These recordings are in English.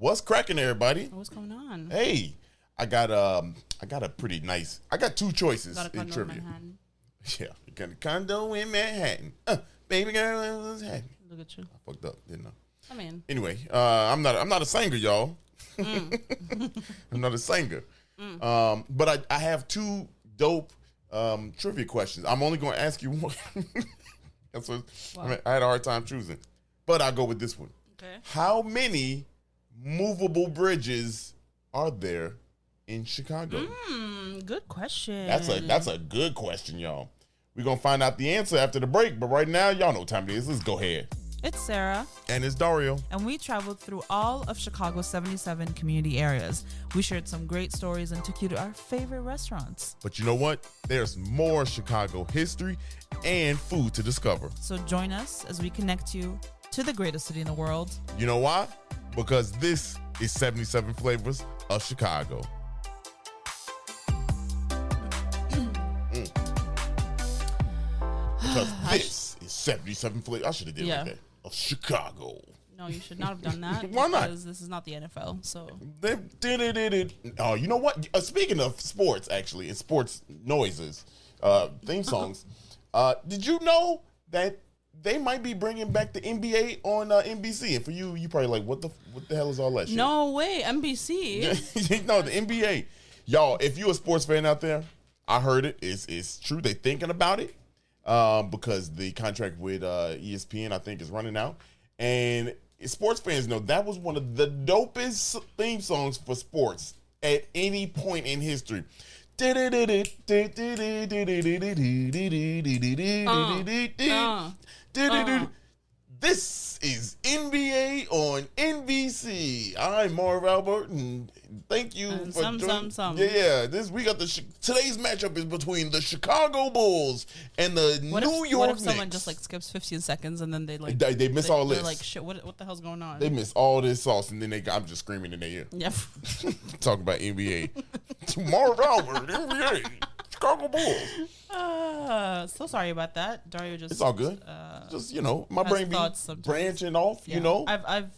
What's cracking, everybody? What's going on? Hey, I got a pretty nice. I got two choices Got a in condo in trivia. Manhattan. Yeah, you got a condo in Manhattan. Baby girl in Manhattan. Look at you. I fucked up, didn't I? I mean, Anyway, I'm not a singer, y'all. I'm not a singer. But I have two dope trivia questions. I'm only going to ask you one. That's what I had a hard time choosing, but I'll go with this one. okay. How many movable bridges are there in Chicago? Good question. That's a good question, y'all. We're gonna find out the answer after the break, but right now, y'all know what time it is. Let's go ahead. It's Sarah. And it's Dario. And we traveled through all of Chicago's 77 community areas. We shared some great stories and took you to our favorite restaurants. But you know what? There's more Chicago history and food to discover. So join us as we connect you to the greatest city in the world. You know why? Because this is 77 Flavors of Chicago. Because this is 77 Flavors. I should have did like that. Of Chicago. No, you should not have done that. Why not? Because this is not the NFL. So. Oh, you know what? Speaking of sports, actually, and sports noises, theme songs, did you know that they might be bringing back the NBA on NBC? And for you probably like, what the hell is all that shit? No way, NBC. No, the NBA. Y'all, if you're a sports fan out there, I heard it. It's true. They're thinking about it because the contract with ESPN, I think, is running out. And sports fans know that was one of the dopest theme songs for sports at any point in history. This is NBA on NBC. I'm Marv Albert, and thank you for joining. Yeah, we got today's matchup is between the Chicago Bulls and the New York Knicks. What if someone just like skips 15 seconds and then they miss all this? They're like, shit, what the hell's going on? They miss all this sauce, and then I'm just screaming in their ear. Yep. Talking about NBA. Marv Albert, NBA. Chicago Bulls. So sorry about that, Dario. It's all good. Just my brain be branching off. Yeah. I've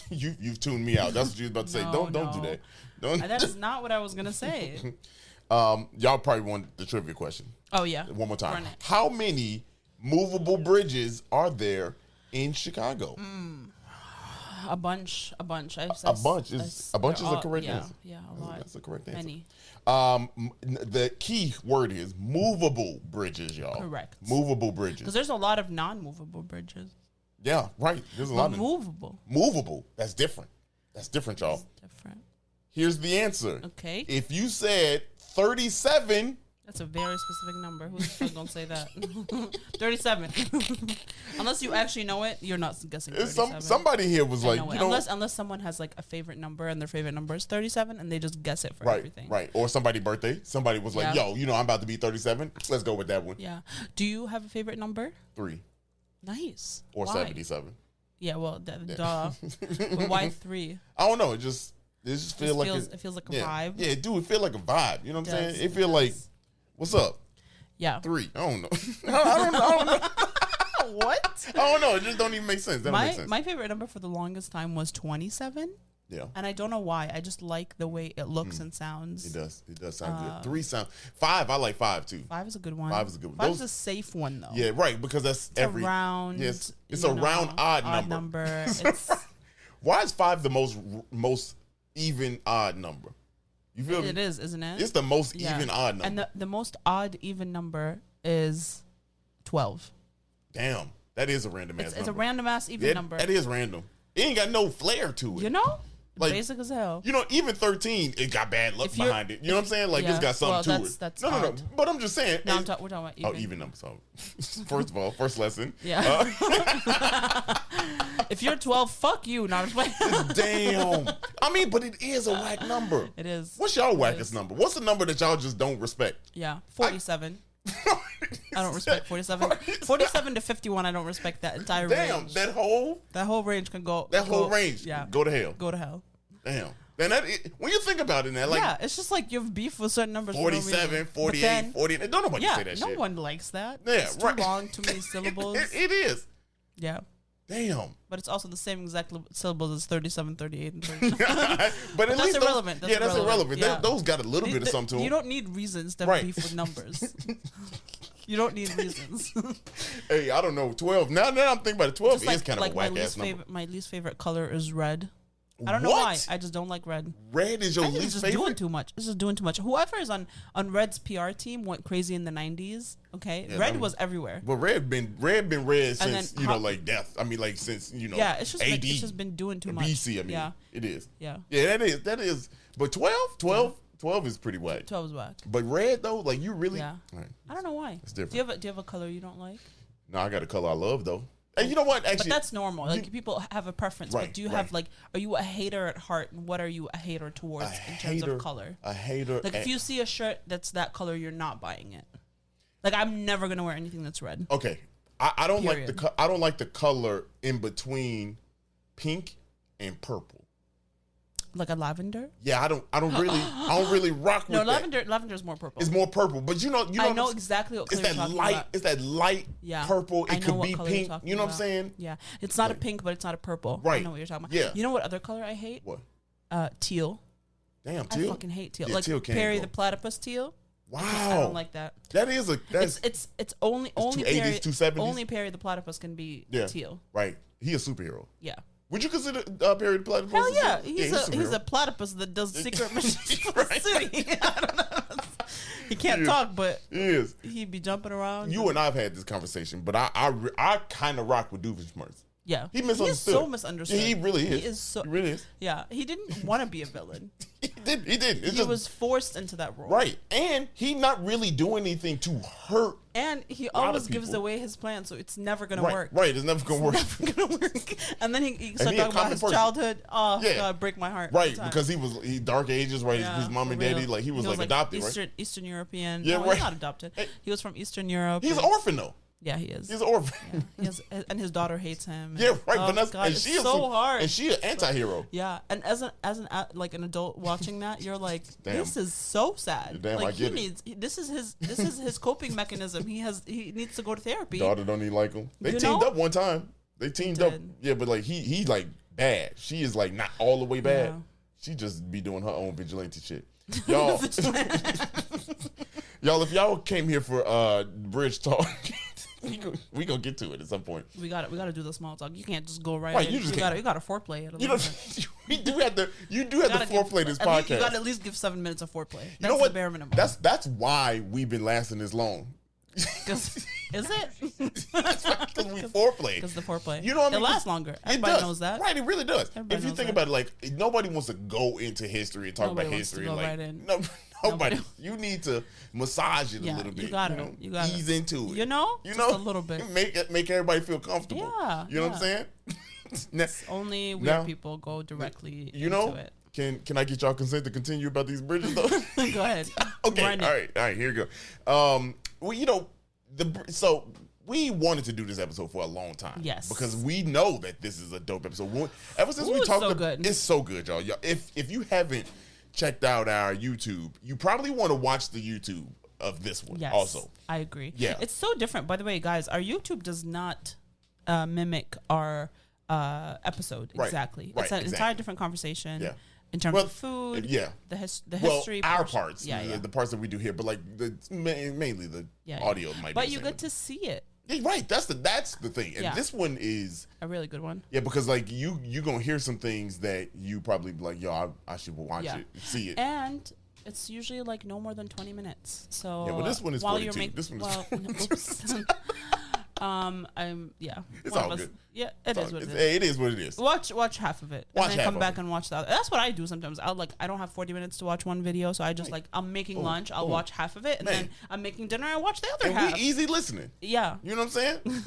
You've tuned me out. That's what you was about to say. Don't do that. That's not what I was gonna say. Y'all probably want the trivia question. Oh yeah. One more time. How many movable bridges are there in Chicago? A bunch. A bunch is a correct answer. Yeah, a lot. That's a correct answer. Many. The key word is movable bridges, y'all. Correct. Movable bridges. Because there's a lot of non-movable bridges. Yeah, right. There's a lot of movable. Movable. That's different. That's different, y'all. That's different. Here's the answer. Okay. If you said 37. That's a very specific number. Who's gonna say that? 37. Unless you actually know it, you're not guessing 37. Somebody here was like, unless someone has like a favorite number and their favorite number is 37 and they just guess it for everything. Right. Or somebody's birthday. Somebody was like, yo, I'm about to be 37. Let's go with that one. Yeah. Do you have a favorite number? 3. Nice. Or why? 77. Yeah. Well, duh. But why 3? I don't know. It just feels like it feels like a vibe. Yeah, dude. It feels like a vibe. You know what I'm saying? It feels like. What's up? Yeah. 3. I don't know. I don't know. What? I don't know. It just don't even make sense. That don't make sense. My favorite number for the longest time was 27. Yeah. And I don't know why. I just like the way it looks and sounds. It does. It does sound good. 3 sound. 5. I like 5 too. 5 is a good one. 5 is a good one. 5 is a safe one though. Yeah. Right. Because that's it's a round. Yes. It's a round odd number. It's why is 5 the most even odd number? You feel it is, isn't it? It's the most even odd number. And the most odd even number is 12. Damn. That is a random ass number. It's a random ass even number. That is random. It ain't got no flair to it. You know? Like, basic as hell. Even 13, it got bad luck behind it. You know what I'm saying? Like, it's got something to it. That's no. But I'm just saying. No, we're talking about even. Oh, even numbers. So, first of all, first lesson. Yeah. If you're 12, fuck you. Not Damn. I mean, but it is a whack number. It is. What's y'all wackest number? What's the number that y'all just don't respect? Yeah, 47. I don't respect 47. 47 to 51, I don't respect that entire range. Damn, that whole range can go. That whole range. Yeah. Go to hell. Go to hell. Damn. Then when you think about it now, like. Yeah, it's just like you have beef with certain numbers. 47, 48, 40. Don't nobody say that shit. No one likes that. Yeah, it's too long, too many syllables. It is. Yeah. Damn. But it's also the same exact syllables as 37, 38, and 39. But at that's least irrelevant. That's irrelevant. Yeah. Those got a little bit of something to them. You don't need reasons to Right. beef with numbers. You don't need reasons. Hey, I don't know. 12. Now I'm thinking about it. 12 Just is kind of a whack ass number. My least favorite color is red. I don't know What? why. I just don't like red. Red is your I think least it's just favorite? doing too much. It's just doing too much. Whoever is on Red's PR team went crazy in the 90s. Okay, Yeah, red was everywhere. But red been red since then like death. I mean, like since Yeah, it's just AD, it's just been doing too much. BC. I mean, yeah, it is. yeah. Yeah, that is. But 12 is pretty whack. 12 is whack. But red though, like you really. Yeah. All right. I don't know why. It's different. Do you have a color you don't like? No, I got a color I love though. And you know what? But Actually, that's normal. Like people have a preference. Right, But do you right. have like? Are you a hater at heart? And what are you a hater towards in terms of color? A hater. Like if you see a shirt that's that color, you're not buying it. Like I'm never gonna wear anything that's red. Okay, I don't like Period. I don't like the color in between pink and purple. Like a lavender. Yeah, I don't really rock with No, that. lavender is more purple. It's more purple, but you know I know exactly what color it's you're that talking light. about. It's that light Yeah, purple. I It know could what be color you're pink. talking You know what I'm about. saying? Yeah, it's not Like- a pink, but it's not a purple. Right. I know what you're talking about. Yeah. You know what other color I hate? What? Teal. Damn, I teal. fucking hate teal. Yeah, Like teal can't Perry go. the platypus teal. Wow, I don't like that. that's It's only 280s, Perry 270s? only Perry the platypus can be Yeah. teal. right. He a superhero. Yeah. Would you consider Perry the Platypus? Hell a yeah, superhero? he's a superhero. platypus that does secret missions for the Right. city. I don't know. He can't Yeah. talk, but He is. he'd be jumping around. You and I've had this conversation, but I kind of rock with Doofenshmirtz. Yeah, He misunderstood. He is so misunderstood. Yeah, he really is. He is so. He really is. Yeah, he didn't want to be a villain. He did. It's He just, was forced into that role. right, and he not really doing anything to hurt. And he lot of always gives people. away his plan, so it's never gonna Right, work. right. It's never gonna work. Never gonna work. And then he started he a talking about common his person. childhood. Oh Yeah. God, break my heart. Right, every time. because he dark ages, right? Yeah, his mom for and real. daddy, like he was like adopted, right? Eastern European. Yeah, no, right. He's not adopted. Hey. He was from Eastern Europe. He's an and- orphan though. Yeah, he is. He's an orphan. He has, and his daughter hates him. Yeah, right. Oh, but that's God, and it's she is so hard. and she an anti-hero. Yeah, and as an like an adult watching that, you're like, Damn. this is so sad. Damn, like I get it. this is his coping mechanism. He needs to go to therapy. Daughter don't even like him. They You teamed know? up one time. They teamed up. did. Yeah, but like he like bad. She is like not all the way bad. Yeah. She just be doing her own vigilante shit. Y'all, y'all, if y'all came here for bridge talk, we gonna get to it at some point. We got to do the small talk. You can't just go right. Right, in. you just got can't. to foreplay it. You know, you do have to foreplay this podcast. You got to at least give 7 minutes of foreplay. That's You know what? the bare minimum. That's why we've been lasting this long. 'Cause- is it? Because we foreplay. Because the foreplay. You know what I mean? It lasts longer. It Everybody does. knows that. Right, it really does. Everybody if you knows think that. about it, like nobody wants to go into history and talk Nobody about wants to history. go Like right in. nobody. Nobody. You need to massage it a Yeah, little bit. you got it. know? You got it. Ease into it. You know? You Just know, a little bit. Make everybody feel comfortable. Yeah, You know what I'm saying? Now, Only weird Now- people go directly you know, into it. can I get y'all consent to continue about these bridges though? Go ahead. Okay, Run it. all right, here we go. Well, you know, so we wanted to do this episode for a long time. Yes. Because we know that this is a dope episode. Ever since Ooh, we it's talked so about good. it's so good, y'all. If you haven't checked out our YouTube, you probably want to watch the YouTube of this one Yes. also. I agree. Yeah. It's so different. By the way, guys, our YouTube does not mimic our episode Right. exactly. Right, It's an exactly. entire different conversation. Yeah. In terms Well, of food, yeah. the Well, history, our portion. parts, yeah, the parts that we do here, but like mainly the yeah. audio might be But the you same. get to see it. Yeah, right. That's the thing. And Yeah. this one is A really good one. yeah, because like you gonna hear some things that you probably be like, yo, I should watch Yeah. it, see it. And it's usually like no more than 20 minutes. So Yeah, well, this one is while 42. you're making, This one is well, 42. oops. I'm yeah. It's one all of us- good. Yeah, it is what it is. It is what it is. Watch half of it, Watch and then half come of back it. and watch the other. That's what I do sometimes. I don't have 40 minutes to watch one video, so I just like I'm making lunch. I'll watch half of it, and Man. then I'm making dinner. I watch the other And half. we easy listening. Yeah, You know what I'm saying?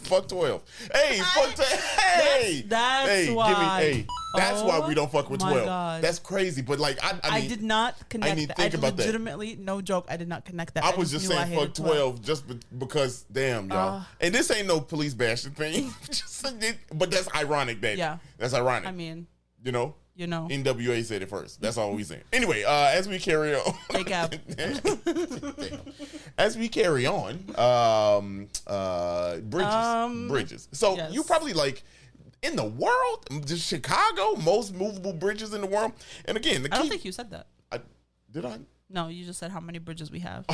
Fuck 12. Hey, fuck 12. Hey, That's hey, why. Give me, hey, that's why we don't fuck with my 12. God. That's crazy. But like, I mean, did not connect. didn't that. think about that. Legitimately, no joke. I did not connect that. I was just knew I saying hated fuck 12 just because, damn, y'all. And this ain't no police bashing thing. But that's ironic, that Yeah. that's ironic. I mean, you know? You know, NWA said it first. That's all we saying. Anyway, as we carry on, as we carry on, bridges. So yes. you probably like in the world, just Chicago, most movable bridges in the world. And again, the key, I don't think you said that. Did I? No, you just said how many bridges we have.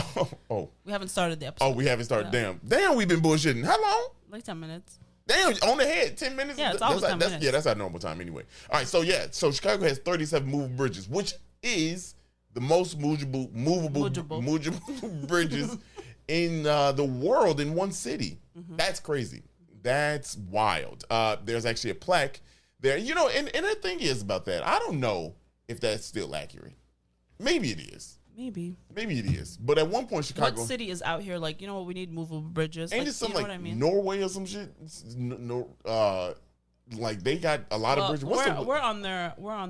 Oh, We haven't started the episode. oh, we haven't started. Yeah. Damn, we've been bullshitting. How long? Like 10 minutes. Damn, on the head, 10 minutes. Yeah, it's always 10 minutes. Yeah, that's our normal time anyway. All right, so Chicago has 37 movable bridges, which is the most movable bridges in the world in one city. Mm-hmm. That's crazy. That's wild. There's actually a plaque there. You know, and the thing is about that, I don't know if that's still accurate. Maybe it is. Maybe it is. But at one point, Chicago. What city is out here like, you know what, we need movable bridges? Ain't like, it something you know like what I mean? Norway or some shit? No, like they got a lot of bridges. We're on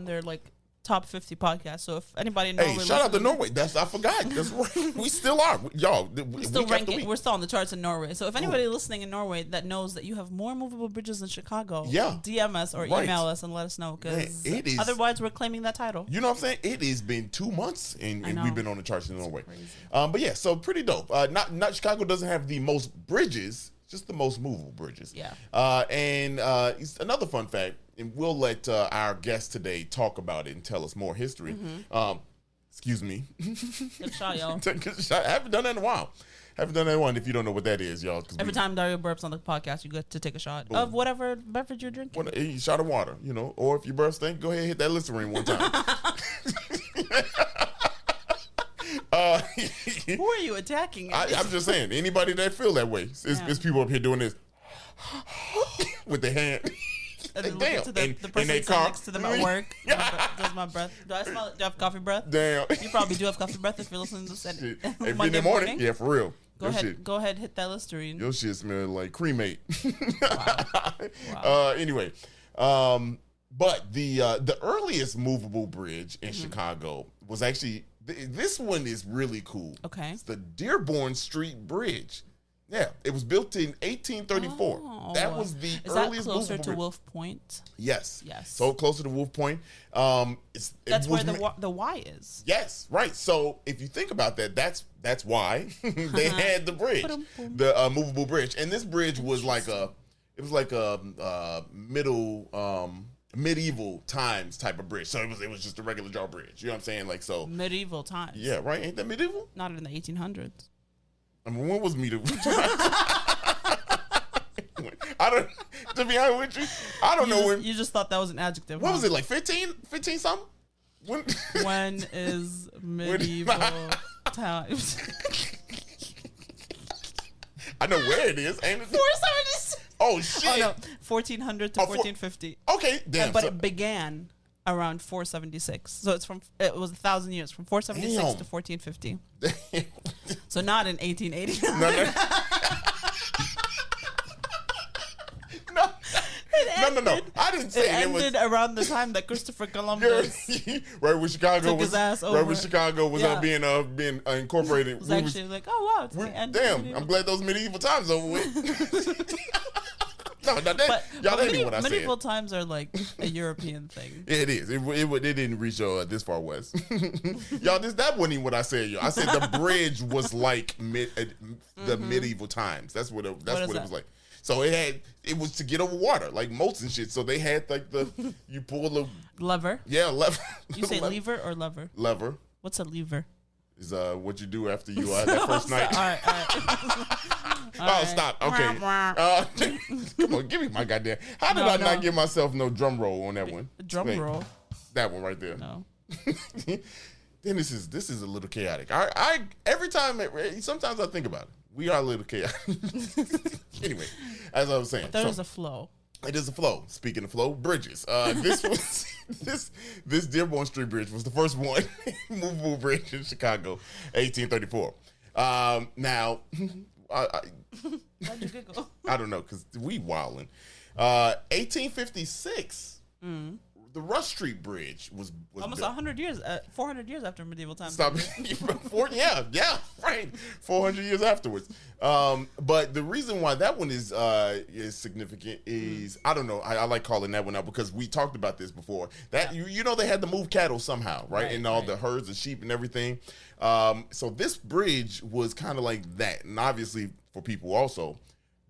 their like top 50 podcast. So if anybody knows, hey, shout out to Norway. I forgot. That's right. We still are, y'all. We're still ranking. We're still on the charts in Norway. So if anybody listening in Norway that knows that you have more movable bridges in Chicago, DM us or email us and let us know, because otherwise we're claiming that title. You know what I'm saying? It has been 2 months and we've been on the charts in Norway. But yeah, so pretty dope. Not Chicago doesn't have the most bridges, just the most movable bridges. Yeah. And another fun fact, and we'll let our guest today talk about it and tell us more history. Mm-hmm. Excuse me. Good shot, y'all. Good shot. I haven't done that in a while. If you don't know what that is, y'all. Every time Dario burps on the podcast, you get to take a shot of whatever beverage you're drinking. A shot of water, you know. Or if your breath stink, go ahead and hit that Listerine one time. Who are you attacking? I'm just saying, anybody that feel that way, it's people up here doing this with their hand. And then look to the person sitting next to them at work. Does my breath? Do I have coffee breath? Damn. You probably do have coffee breath if you're listening to this. If in the morning, yeah, for real. Go ahead, hit that Listerine. Your shit smell like cremate. Wow. Anyway, but the earliest movable bridge in Chicago was actually this one is really cool. Okay, it's the Dearborn Street Bridge. Yeah, it was built in 1834. Oh. That was the is earliest that closer to bridge. Wolf Point? Yes. Yes. So closer to Wolf Point. That's where the Y is. Yes, right. So if you think about that, that's why they had the bridge, the movable bridge, and this bridge was like a medieval times type of bridge. So it was just a regular drawbridge. You know what I'm saying? Like so. Medieval times. Yeah, right. Ain't that medieval? Not in the 1800s. I mean, when was medieval? I don't. To be honest with you, I don't know when. You just thought that was an adjective. What was it, like 15 something? When is medieval times? I know where it is. Ain't it? 476. Oh shit. Oh no, 1400 to 1450. Okay, damn. But it began around 476. So it was 1,000 years from 476 to 1450. So not in 1880. No. I didn't say it ended around the time that Christopher Columbus right when Chicago took was his ass over. Right when Chicago was being incorporated. It was actually like, oh wow, it's the end. Damn, I'm glad those medieval times over with. No, that ain't what I said. Medieval times are like a European thing. It is. It didn't reach this far west. Y'all, that wasn't even what I said. Y'all, I said the bridge was like the medieval times. That's what it was like. So it was to get over water, like moats and shit. So they had like you pull the lever. Yeah, lever. You say lever or lever? Lever. What's a lever? Is what you do after you that first night. All right. Oh, stop. Okay. Come on, give me my goddamn. How did I not give myself no drum roll on that one? Drum roll. That one right there. No. Then this is a little chaotic. I every time sometimes I think about it. We are a little chaotic. Anyway, as I was saying, there is a flow. It is a flow. Speaking of flow, bridges. This was this Dearborn Street Bridge was the first one movable bridge in Chicago, 1834. Now, why'd you giggle? I don't know because we wildin'. 1856. the Rush Street Bridge was almost built. 100 years, 400 years after medieval times. Stop. Yeah, right. 400 years afterwards. But the reason why that one is significant is I don't know. I like calling that one out because we talked about this before. That you know they had to move cattle somehow, right? And all the herds of sheep and everything. So this bridge was kind of like that, and obviously for people also,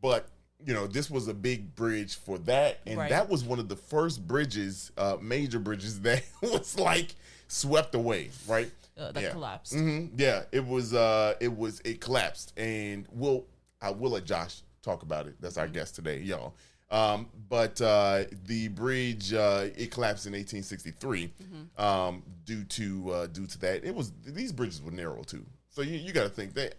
but. You know, this was a big bridge for that, and that was one of the first bridges, major bridges that was like swept away, right? That collapsed. Mm-hmm. Yeah, it collapsed, and I will let Josh talk about it. That's our guest today, y'all. But the bridge it collapsed in 1863 due to that. These bridges were narrow too, so you got to think that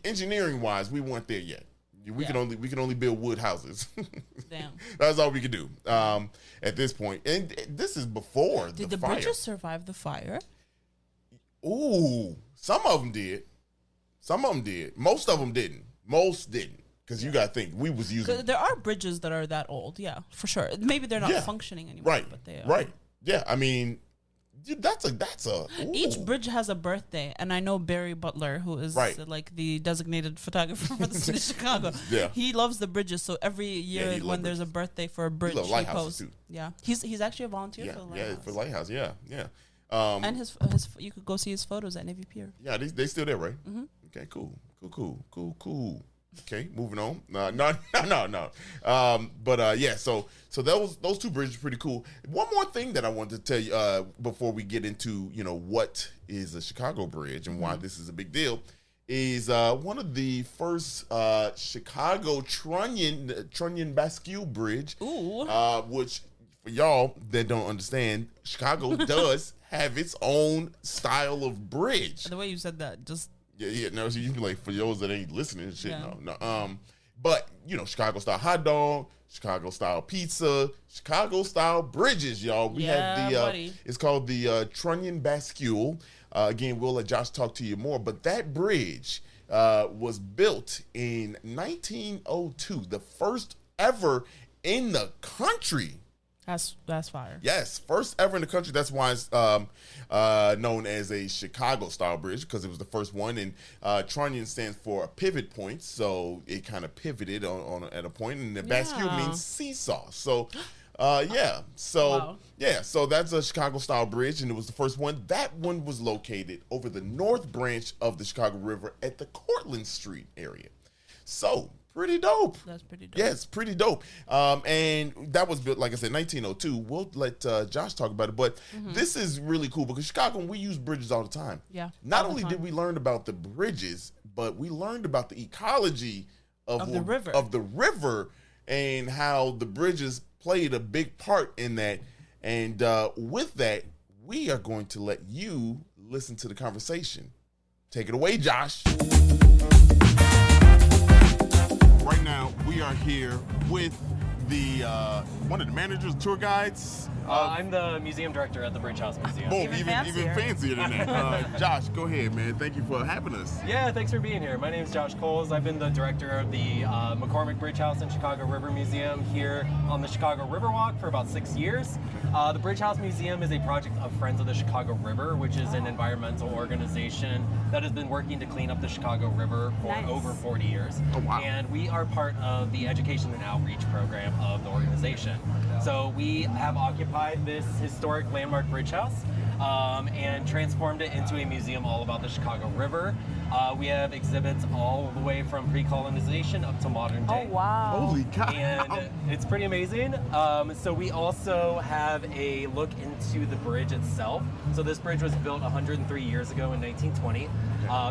engineering wise, we weren't there yet. We can only build wood houses. Damn. That's all we could do at this point. And this is before Did the the fire. bridges survive the fire? Ooh, some of them did. Some of them did. Most of them didn't. Most didn't. Because you got to think, we was using... There are bridges that are that old, yeah, for sure. Maybe they're not functioning anymore, right, but they are. Right, yeah, I mean... Dude, that's a Each bridge has a birthday, and I know Barry Butler, who is like the designated photographer for the city of Chicago. Yeah, he loves the bridges. So every year when there's a birthday for a bridge, he posts. Too. Yeah, he's actually a volunteer for the Lighthouse. Yeah, for Lighthouse. Yeah. And his you could go see his photos at Navy Pier. Yeah, they still there, right? Mm-hmm. Okay, cool. Okay, moving on. No. But yeah, so those two bridges are pretty cool. One more thing that I wanted to tell you before we get into what is a Chicago bridge and why this is a big deal is one of the first Chicago Trunnion Bascule Bridge. Ooh. Which for y'all that don't understand, Chicago does have its own style of bridge. The way you said that just. Yeah, no, so you can be like, for those that ain't listening and shit, no. But, Chicago style hot dog, Chicago style pizza, Chicago style bridges, y'all. We have the, it's called the Trunnion Bascule. Again, we'll let Josh talk to you more, but that bridge was built in 1902, the first ever in the country. That's fire. Yes, first ever in the country. That's why it's known as a Chicago-style bridge, because it was the first one. And Trunnion stands for a pivot point, so it kind of pivoted on at a point. And the Bascule means seesaw. So, So that's a Chicago-style bridge, and it was the first one. That one was located over the north branch of the Chicago River at the Cortlandt Street area. So... pretty dope. That's pretty dope. Yes, pretty dope. And that was built, like I said, 1902. We'll let Josh talk about it. But this is really cool because Chicago, we use bridges all the time. Yeah. Not only did we learn about the bridges, but we learned about the ecology of the river. Of the river and how the bridges played a big part in that. And with that, we are going to let you listen to the conversation. Take it away, Josh. Right now, we are here with the one of the managers, tour guides. I'm the museum director at the Bridge House Museum. Boom, even fancier than that. Josh, go ahead, man. Thank you for having us. Yeah, thanks for being here. My name is Josh Coles. I've been the director of the McCormick Bridge House and Chicago River Museum here on the Chicago Riverwalk for about 6 years. The Bridge House Museum is a project of Friends of the Chicago River, which is an environmental organization that has been working to clean up the Chicago River for over 40 years. Oh, wow. And we are part of the education and outreach program of the organization. So we have occupied this historic landmark bridge house and transformed it into a museum all about the Chicago River. We have exhibits all the way from pre-colonization up to modern day. Oh, wow. Holy cow. And it's pretty amazing. So we also have a look into the bridge itself. So this bridge was built 103 years ago in 1920.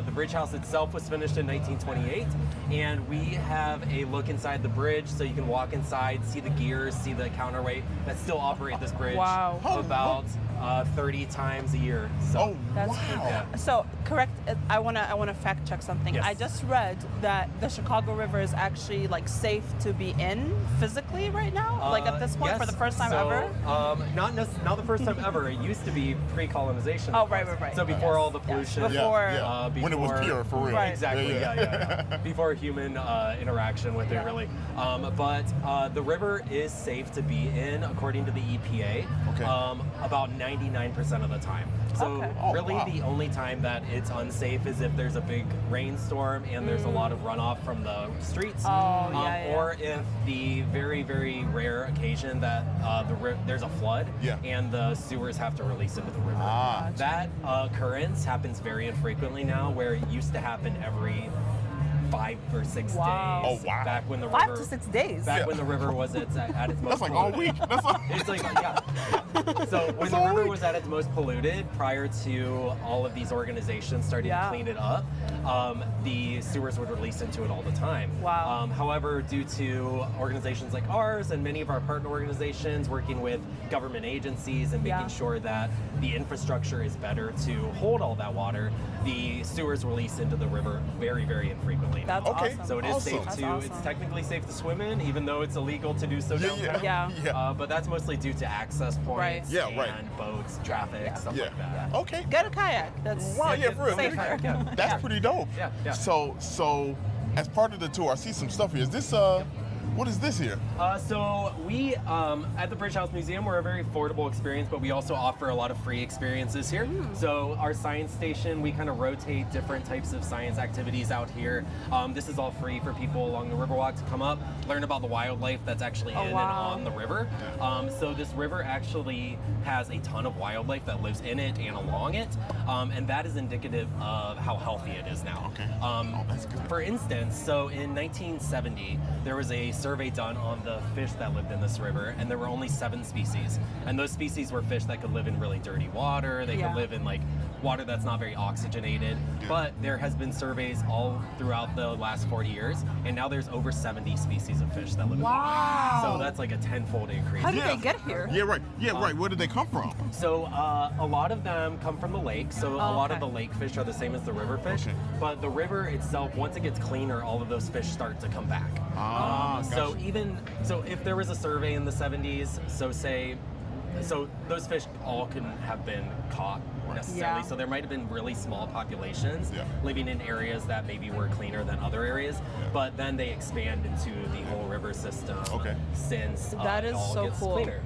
The bridge house itself was finished in 1928. And we have a look inside the bridge so you can walk inside, see the gears, see the counterweight that still operate this bridge. Wow. About 30 times a year. So. That's wow. Yeah. So correct. I wanna fact check something. Yes. I just read that the Chicago River is actually like safe to be in physically right now. Like at this point, yes. for the first time ever. Not the first time ever. It used to be pre-colonization. Oh, right. So before all the pollution. Before, before when it was pure for real. Right. Exactly. Yeah. Before human interaction with it, really. But the river is safe to be in, according to the EPA. Okay. About 99% of the time. So really, the only time that it's unsafe is if there's a big rainstorm and there's a lot of runoff from the streets, or if the very, very rare occasion that there's a flood and the sewers have to release into the river. That occurrence happens very infrequently now, where it used to happen every 5 or 6 days. Oh, wow. Back when the 5 river, to 6 days. Back when the river was at its most That's like all polluted. week. That's all. It's like, So when the river was at its most polluted, prior to all of these organizations starting to clean it up, the sewers would release into it all the time. Wow. However, due to organizations like ours and many of our partner organizations working with government agencies and making sure that the infrastructure is better to hold all that water, the sewers release into the river very, very infrequently. That's awesome. So it is safe to, it's technically safe to swim in, even though it's illegal to do so downtown. But that's mostly due to access points and boats, traffic, stuff like that. Okay. Get a kayak. That's for real. safer. That's pretty dope. Yeah. So as part of the tour, I see some stuff here. Is this what is this here? So we, at the Bridge House Museum, we're a very affordable experience, but we also offer a lot of free experiences here. So our science station, we kind of rotate different types of science activities out here. This is all free for people along the Riverwalk to come up, learn about the wildlife that's actually in and on the river. So this river actually has a ton of wildlife that lives in it and along it, and that is indicative of how healthy it is now. That's good. For instance, so in 1970, there was a survey done on the fish that lived in this river, and there were only 7 species. And those species were fish that could live in really dirty water. They could live in like water that's not very oxygenated. But there has been surveys all throughout the last 40 years, and now there's over 70 species of fish that live in the water. So that's like a 10-fold increase. How did they get here? Right. Where did they come from? So a lot of them come from the lake. So a lot of the lake fish are the same as the river fish. But the river itself, once it gets cleaner, all of those fish start to come back. So if there was a survey in the 70s, so those fish all couldn't have been caught necessarily. So there might have been really small populations living in areas that maybe were cleaner than other areas. But then they expand into the whole river system since that is it all so gets cool. cleaner.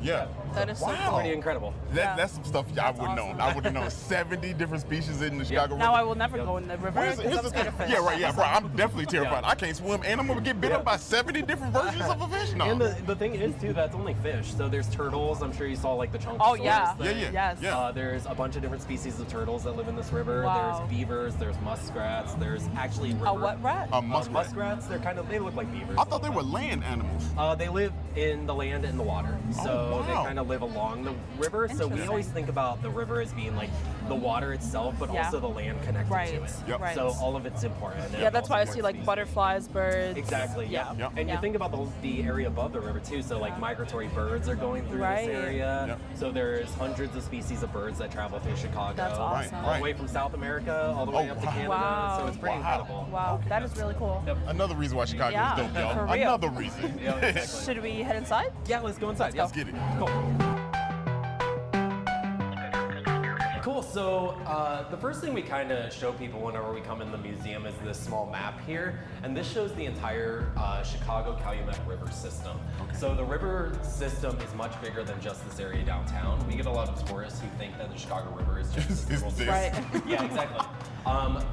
That is so cool. Pretty incredible. That's some stuff I would have known. I would have known 70 different species in the Chicago River. Now I will never go in the river. Here's the thing. Bro. I'm definitely terrified. I can't swim, and I'm gonna get bit up by 70 different versions of a fish. No. And the thing is too, that's only fish. So there's turtles. I'm sure you saw like the chunks. Yes. There's a bunch of different species of turtles that live in this river. There's beavers. There's muskrats. There's actually river. A what rat? Muskrats. They look like beavers. I thought they were land animals. They live in the land and the water. So they kind of live along the river. So we always think about the river as being like the water itself, but also the land connected to it. So all of it's important. That's why I see like butterflies, birds. Exactly. And you think about the area above the river too. So like migratory birds are going through this area. So there's hundreds of species of birds that travel through Chicago. That's awesome. All the way from South America all the way up to Canada. So it's pretty incredible. Wow, that is really cool. Another reason why Chicago is dope, y'all. For real. Another reason. Should we head inside? Yeah, let's go inside. Let's get it. Cool. Cool, so the first thing we kind of show people whenever we come in the museum is this small map here, and this shows the entire Chicago-Calumet River system. So the river system is much bigger than just this area downtown. We get a lot of tourists who think that the Chicago River is just this. Right. Yeah, exactly.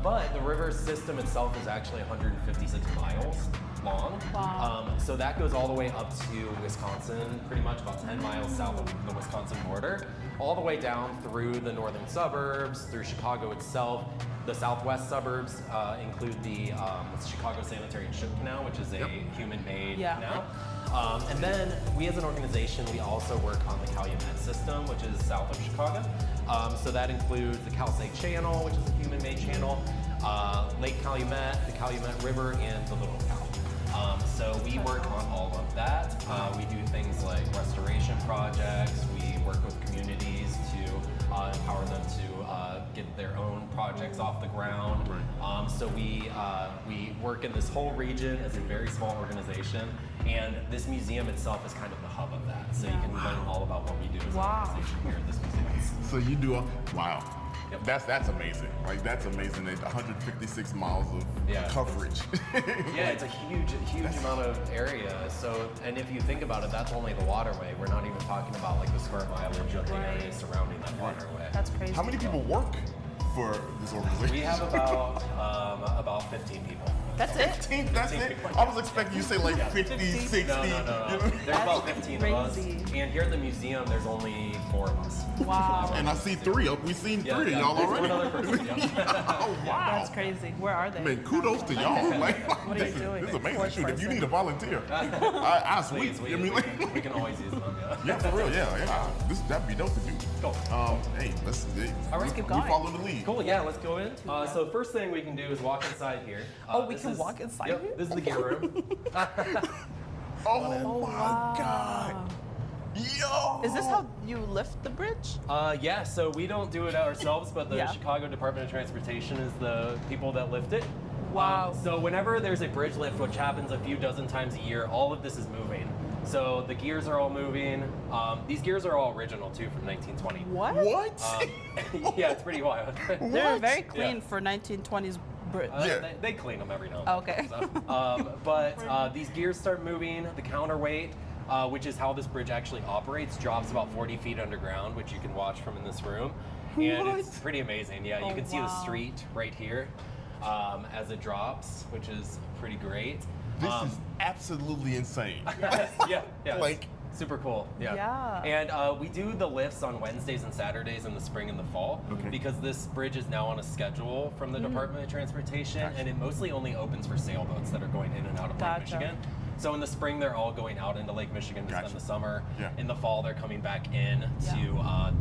But the river system itself is actually 156 miles long. Wow. So that goes all the way up to Wisconsin, pretty much about 10 miles south of the Wisconsin border, all the way down through the northern suburbs, through Chicago itself. The southwest suburbs include the Chicago Sanitary and Ship Canal, which is a human-made canal. And then we as an organization, we also work on the Calumet system, which is south of Chicago. So that includes the Cal State Channel, which is a human-made channel, Lake Calumet, the Calumet River, and the Little Cal. So we work on all of that. We do things like restoration projects. We work with communities to projects off the ground. Right. So we work in this whole region as a very small organization, and this museum itself is kind of the hub of that. So you can learn all about what we do as an organization here at this museum. So you do wow. Yep. That's amazing. Like that's amazing. 156 miles of coverage. Yeah, it's a huge amount of area. So, and if you think about it, that's only the waterway. We're not even talking about like the square mileage of the area surrounding that waterway. That's crazy. How many people work for this organization? We have about 15 people. That's it? 15? That's it? I was expecting you to say like 50, 60. No. There's about 15 of us. And here at the museum, there's only 4 of us. Wow. And I see 3. We've seen 3 of y'all already. One other person. Oh, wow. That's crazy. Where are they? Man, kudos to y'all. Like, what are you doing? This is amazing. Shoot, if you need a volunteer, I sweet. Please, we can always use them. Yeah, for real. Yeah. That'd be dope to do. Cool. Hey, let's keep going. We follow the lead. Cool. Yeah, let's go in. So first thing we can do is walk inside here. We can walk inside here? This is the gear room. Oh my God. Yo! Is this how you lift the bridge? Yeah, so we don't do it ourselves, but the Chicago Department of Transportation is the people that lift it. Wow. So whenever there's a bridge lift, which happens a few dozen times a year, all of this is moving. So the gears are all moving. These gears are all original too from 1920. What? Yeah, it's pretty wild. They're very clean for 1920s bridge. They clean them every now and then. Okay. But these gears start moving. The counterweight, which is how this bridge actually operates, drops about 40 feet underground, which you can watch from in this room. And it's pretty amazing. Yeah, you can see the street right here as it drops, which is pretty great. This is absolutely insane. Yeah. Like, super cool. Yeah. And we do the lifts on Wednesdays and Saturdays in the spring and the fall because this bridge is now on a schedule from the Department of Transportation, and it mostly only opens for sailboats that are going in and out of Lake Michigan. So in the spring, they're all going out into Lake Michigan to spend the summer. Yeah. In the fall, they're coming back in to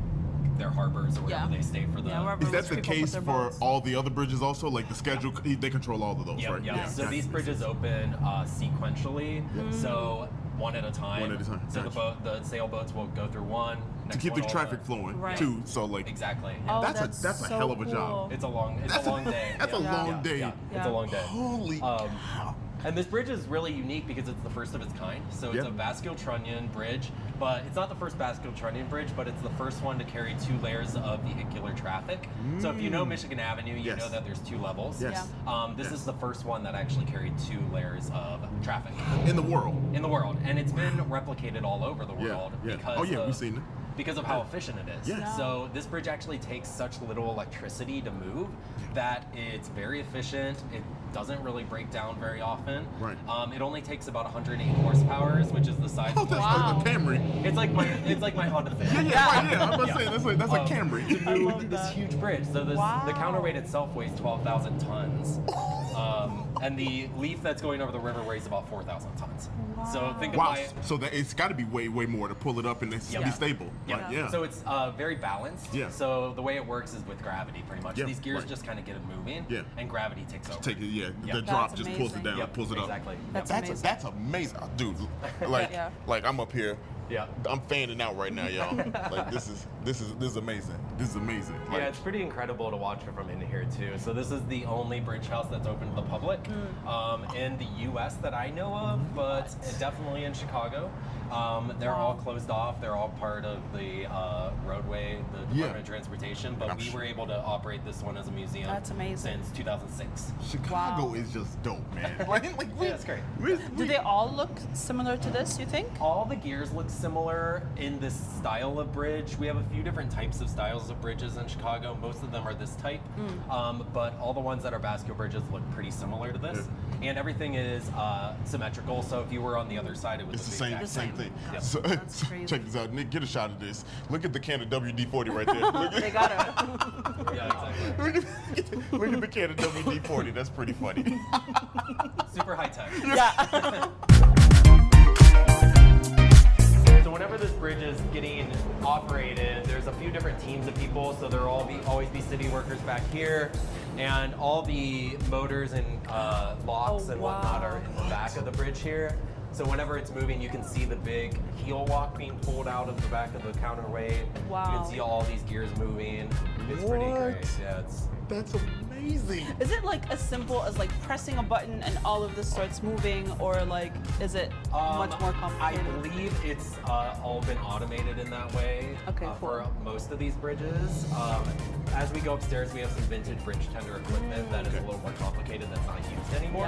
their harbors or wherever they stay for the. Is that the case for all the other bridges also? Like the schedule, they control all of those, right? Yeah. So these bridges open sequentially, so one at a time. One at a time. So the sailboats will go through one. To keep the traffic flowing, too. So like exactly. Oh, that's a hell of a job. It's a long day. That's a long day. Yeah. It's a long day. Holy cow. And this bridge is really unique because it's the first of its kind. So it's a vascular trunnion bridge, but it's not the first vascular trunnion bridge, but it's the first one to carry 2 layers of vehicular traffic. So if you know Michigan Avenue, you know that there's 2 levels. This is the first one that actually carried 2 layers of traffic. In the world. In the world. And it's been replicated all over the world because we've seen it. Because of how efficient it is. Yeah. So this bridge actually takes such little electricity to move that it's very efficient. It doesn't really break down very often. Right. It only takes about 108 horsepower, which is the size of like a Camry. It's like my Honda Fit. I'm about to say that's a Camry. To move this huge bridge. So the counterweight itself weighs 12,000 tons. And the leaf that's going over the river weighs about 4,000 tons. So think about it. So that it's got to be way more to pull it up and be stable. Yeah. Right? So it's very balanced. Yeah. So the way it works is with gravity, pretty much. These gears just kind of get it moving. Yeah. And gravity takes over. The drop just pulls it down, pulls it up. Exactly. That's amazing, dude. Like I'm up here. Yeah. I'm fanning out right now, y'all. Like this is amazing. This is amazing. Like, it's pretty incredible to watch it from in here too. So this is the only bridge house that's open to the public in the U.S. that I know of, but definitely in Chicago. They're all closed off. They're all part of the roadway, the Department of Transportation. But we were able to operate this one as a museum. That's amazing. Since 2006. Chicago is just dope, man. It's great. Do they all look similar to this, you think? All the gears look similar in this style of bridge. We have a few different types of styles of bridges in Chicago. Most of them are this type, but all the ones that are vascular bridges look pretty similar to this. And everything is symmetrical, so if you were on the other side, it was the same thing. Yep. So, check this out, Nick. Get a shot of this. Look at the can of WD-40 right there. They got it. Yeah, exactly. Look at the can of WD-40. That's pretty funny. Super high tech. Yeah. So whenever this bridge is getting operated, there's a few different teams of people. So there'll always be city workers back here, and all the motors and locks and whatnot are in the back of the bridge here. So whenever it's moving, you can see the big heel walk being pulled out of the back of the counterweight. Wow. You can see all these gears moving. It's pretty great. Yeah, that's amazing. Is it like as simple as like pressing a button and all of this starts moving, or like is it much more complicated? I believe it's all been automated in that way. Okay, cool. For most of these bridges. As we go upstairs, we have some vintage bridge tender equipment that is a little more complicated that's not used anymore.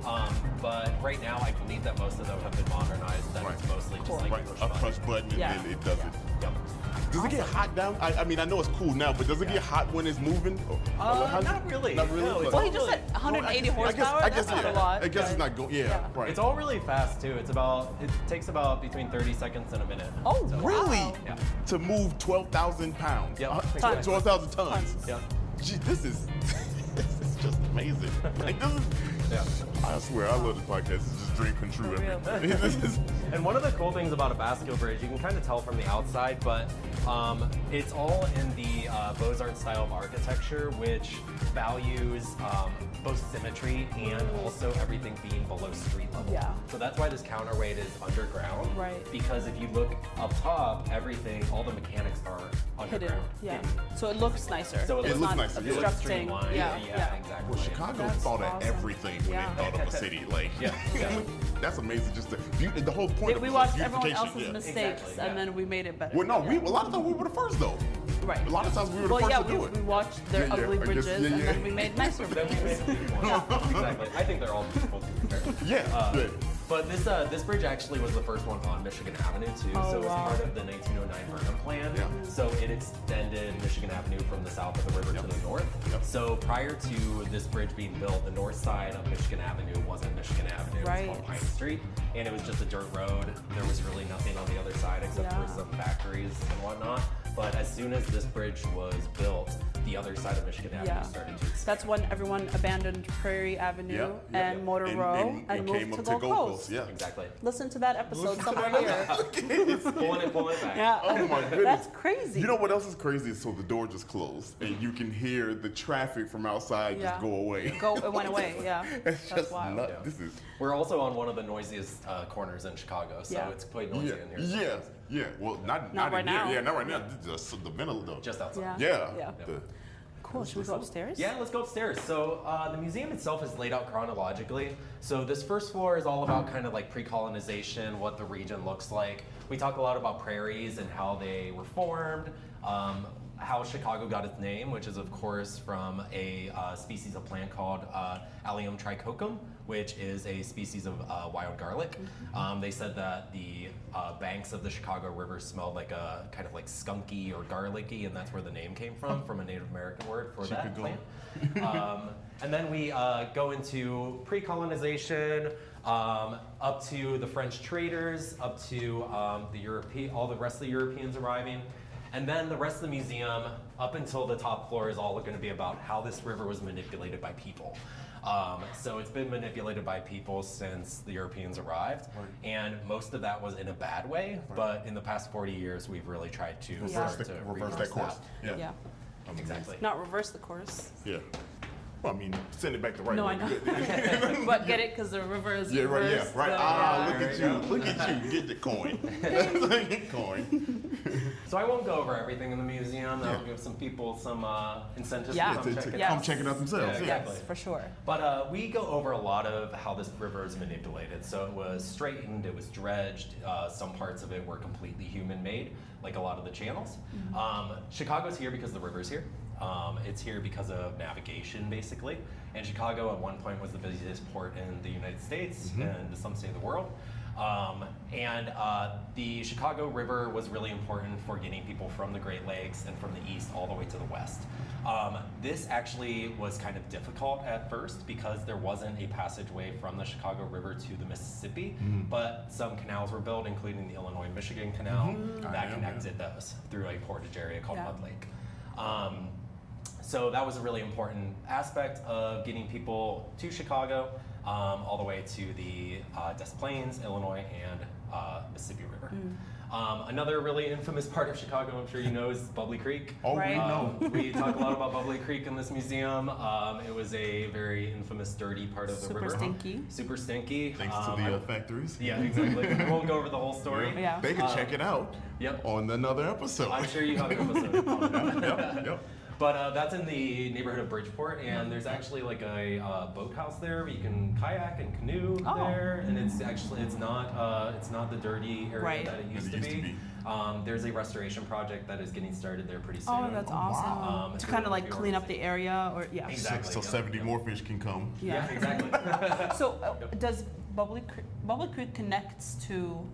Yeah. But right now, I believe that most of them have been modernized. That it's mostly just like a push button and then it does it. Yep. Does it get hot down? I mean, I know it's cool now, but does it get hot when it's moving? Not really. Not really. No, well, he just said 180 horsepower. I guess that's not a lot. I guess it's not going. Yeah, right. It's all really fast too. It takes about between 30 seconds and a minute. Oh, so, really? Wow. Yeah. To move 12,000 pounds. Yep. 12,000 tons. Yep. Gee, this is just amazing. Like this is. Yeah. I swear, I love this podcast. It's just dream come true. And one of the cool things about a Basque bridge, you can kind of tell from the outside, but it's all in the Beaux-Arts style of architecture, which values both symmetry and also everything being below street level. Yeah. So that's why this counterweight is underground. Right. Because if you look up top, all the mechanics are Hidden. underground. Yeah. So it looks nicer. So it looks nicer. It looks obstructing. streamlined. Yeah. Exactly. Well, Chicago That's thought of awesome. everything when they thought of a city. Like, that's amazing. Just the whole point. We of watched everyone beautification. else's mistakes Exactly, and then we made it better. Well, no, a lot of times we were the first though. Right. A lot of times we were the first to do it. We watched their ugly bridges and then we made nicer Then we bridges. made beautiful ones. Exactly. I think they're all beautiful to be fair. Yeah. But this bridge actually was the first one on Michigan Avenue too. Oh, So it was wow. part of the 1909 Burnham Plan. Yeah. So it extended Michigan Avenue from the south of the river to the north. Yep. So prior to this bridge being built, the north side of Michigan Avenue wasn't Michigan Avenue. Right. It was called Pine Street. And it was just a dirt road. There was really nothing on the other side except for some factories and whatnot. But as soon as this bridge was built, the other side of Michigan Avenue started to expand. That's when everyone abandoned Prairie Avenue and Motor Row and came moved up to Gold Coast. Yeah. Exactly. Listen to that episode somewhere here. Pulling it back. Yeah. Oh my goodness. That's crazy. You know what else is crazy? So the door just closed and you can hear the traffic from outside just go away. It went away, yeah. It's That's just wild. nuts. Yeah. This is. We're also on one of the noisiest corners in Chicago, so it's quite noisy in here. Yeah. Well, not right in now. here. Yeah, not right now. Just the ventilator. Just outside. Yeah. Yeah. Cool. Should we go upstairs? Yeah, let's go upstairs. So the museum itself is laid out chronologically. So this first floor is all about kind of like pre-colonization, what the region looks like. We talk a lot about prairies and how they were formed, how Chicago got its name, which is of course from a species of plant called Allium trichocum, which is a species of wild garlic. They said that the banks of the Chicago River smelled like a kind of like skunky or garlicky, and that's where the name came from a Native American word for that plant. And then we go into pre-colonization, up to the French traders, up to all the rest of the Europeans arriving. And then the rest of the museum, up until the top floor, is all going to be about how this river was manipulated by people. So it's been manipulated by people since the Europeans arrived, and most of that was in a bad way. But in the past 40 years, we've really tried to reverse that course. Yeah. Exactly. Not reverse the course. Yeah. Well, I mean, send it back the right No, way. I know. But get it? Because the river is reversed. Right. So, Look at you. Look at you. Get the coin. coin. So I won't go over everything in the museum. That'll give some people some incentives to come check it out. Come check it out themselves. Yeah, exactly. Yes, for sure. But we go over a lot of how this river is manipulated. So it was straightened, it was dredged. Some parts of it were completely human-made, like a lot of the channels. Chicago's here because the river's here. It's here because of navigation, basically. And Chicago at one point was the busiest port in the United States and to some say the world. The Chicago River was really important for getting people from the Great Lakes and from the east all the way to the west. This actually was kind of difficult at first because there wasn't a passageway from the Chicago River to the Mississippi, but some canals were built, including the Illinois-Michigan Canal, that connected those through a portage area called Mud Lake. So that was a really important aspect of getting people to Chicago, all the way to the Des Plaines, Illinois, and Mississippi River. Another really infamous part of Chicago, I'm sure you know, is Bubbly Creek. Oh, right. We know. We talk a lot about Bubbly Creek in this museum. It was a very infamous, dirty part of the river. Super stinky. Super stinky. Thanks to the factories. Yeah, exactly. We won't go over the whole story. Yeah. They can check it out on another episode. I'm sure you have an episode. Yep. But that's in the neighborhood of Bridgeport, and there's actually like a boathouse there where you can kayak and canoe there, and it's not the dirty area that it used to be. There's a restoration project that is getting started there pretty soon. Oh, that's awesome. To kind of like clean up the area, or Exactly. So 70 more fish can come. Yeah, exactly. So does Bubbly Creek connects to?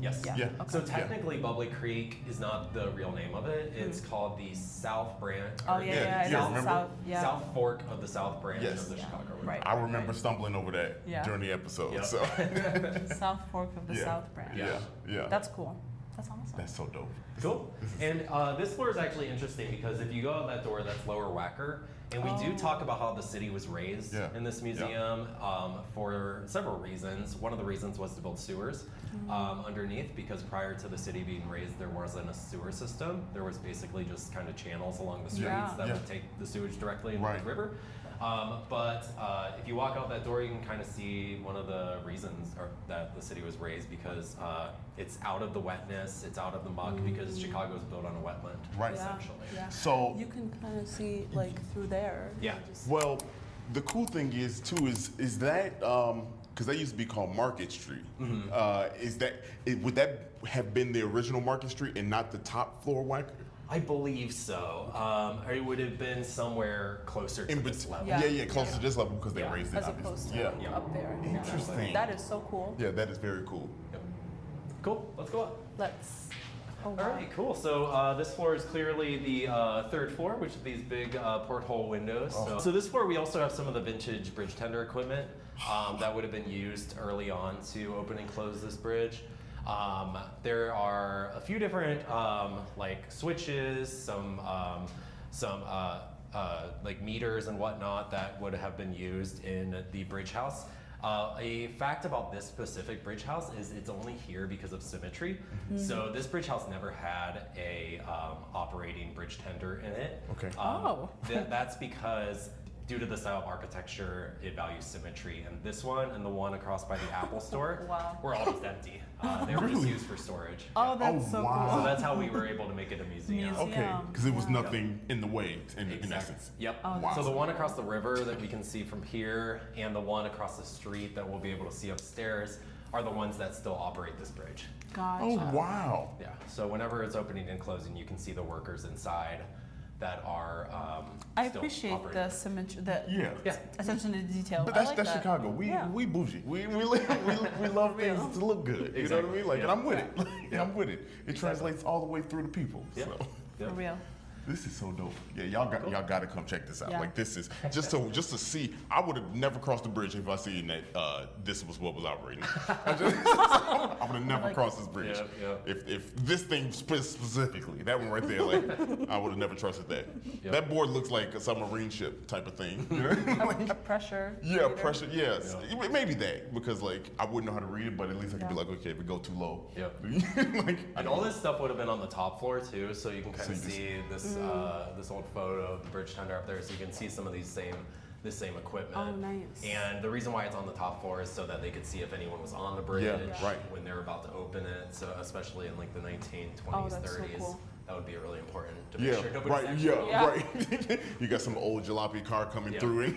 Yes. Yeah. Okay. So technically, Bubbly Creek is not the real name of it. It's called the South Branch. Oh yeah. South Fork of the South Branch of the Chicago River. Right. I remember stumbling over that during the episode. Yep. So South Fork of the South Branch. Yeah. That's cool. That's awesome. That's so dope. Cool. And this floor is actually interesting because if you go out that door, that's Lower Wacker. And we do talk about how the city was raised in this museum for several reasons. One of the reasons was to build sewers underneath, because prior to the city being raised, there wasn't a sewer system. There was basically just kind of channels along the streets that would take the sewage directly into the river. But if you walk out that door, you can kind of see one of the reasons that the city was raised, because it's out of the wetness, it's out of the muck, because Chicago is built on a wetland, essentially. Yeah. So you can kind of see like through there. Yeah. Well, the cool thing is too is that because that used to be called Market Street. Would that have been the original Market Street and not the top floor Wacker? I believe so. It would have been somewhere closer to this level. Yeah, closer to this level because they raised it. As opposed to up there. Interesting. That is so cool. Yeah, that is very cool. Yep. Cool. Let's go up. Let's. All right, cool. So this floor is clearly the third floor, which is these big porthole windows. So this floor, we also have some of the vintage bridge tender equipment that would have been used early on to open and close this bridge. There are a few different like switches, some like meters and whatnot that would have been used in the bridge house. A fact about this specific bridge house is it's only here because of symmetry. So this bridge house never had a operating bridge tender in it. Okay. That's because due to the style of architecture, it values symmetry. And this one and the one across by the Apple store were all just empty. They were just used for storage. Oh, that's so cool. So that's how we were able to make it a museum. Okay, because there was nothing in the way, in essence. Yep. So the one across the river that we can see from here and the one across the street that we'll be able to see upstairs are the ones that still operate this bridge. Gotcha. Oh, wow. Yeah. So whenever it's opening and closing, you can see the workers inside that are I appreciate the symmetry, the attention to detail. But that's Chicago. We bougie. We love things to look good. You know what I mean? Like, and I'm with it. I'm with it. It translates all the way through the people. So. For real. This is so dope. Yeah, y'all got to come check this out. Like, this is just to see. I would have never crossed the bridge if I seen that this was what was operating. I would have never crossed this bridge. If this thing specifically, that one right there, like, I would have never trusted that. That board looks like a submarine ship type of thing. You know? Like a pressure. Yeah, reader. Pressure. Yes, maybe that, because like I wouldn't know how to read it, but at least I could be like, okay, if it go too low. Like, and all this stuff would have been on the top floor too, so you can kind of see this. This old photo of the bridge tender up there, so you can see some of this same equipment. Oh, nice. And the reason why it's on the top floor is so that they could see if anyone was on the bridge when they're about to open it. So especially in like the 1920s, 30s. So cool. That would be really important to make sure nobody's right. You got some old jalopy car coming through and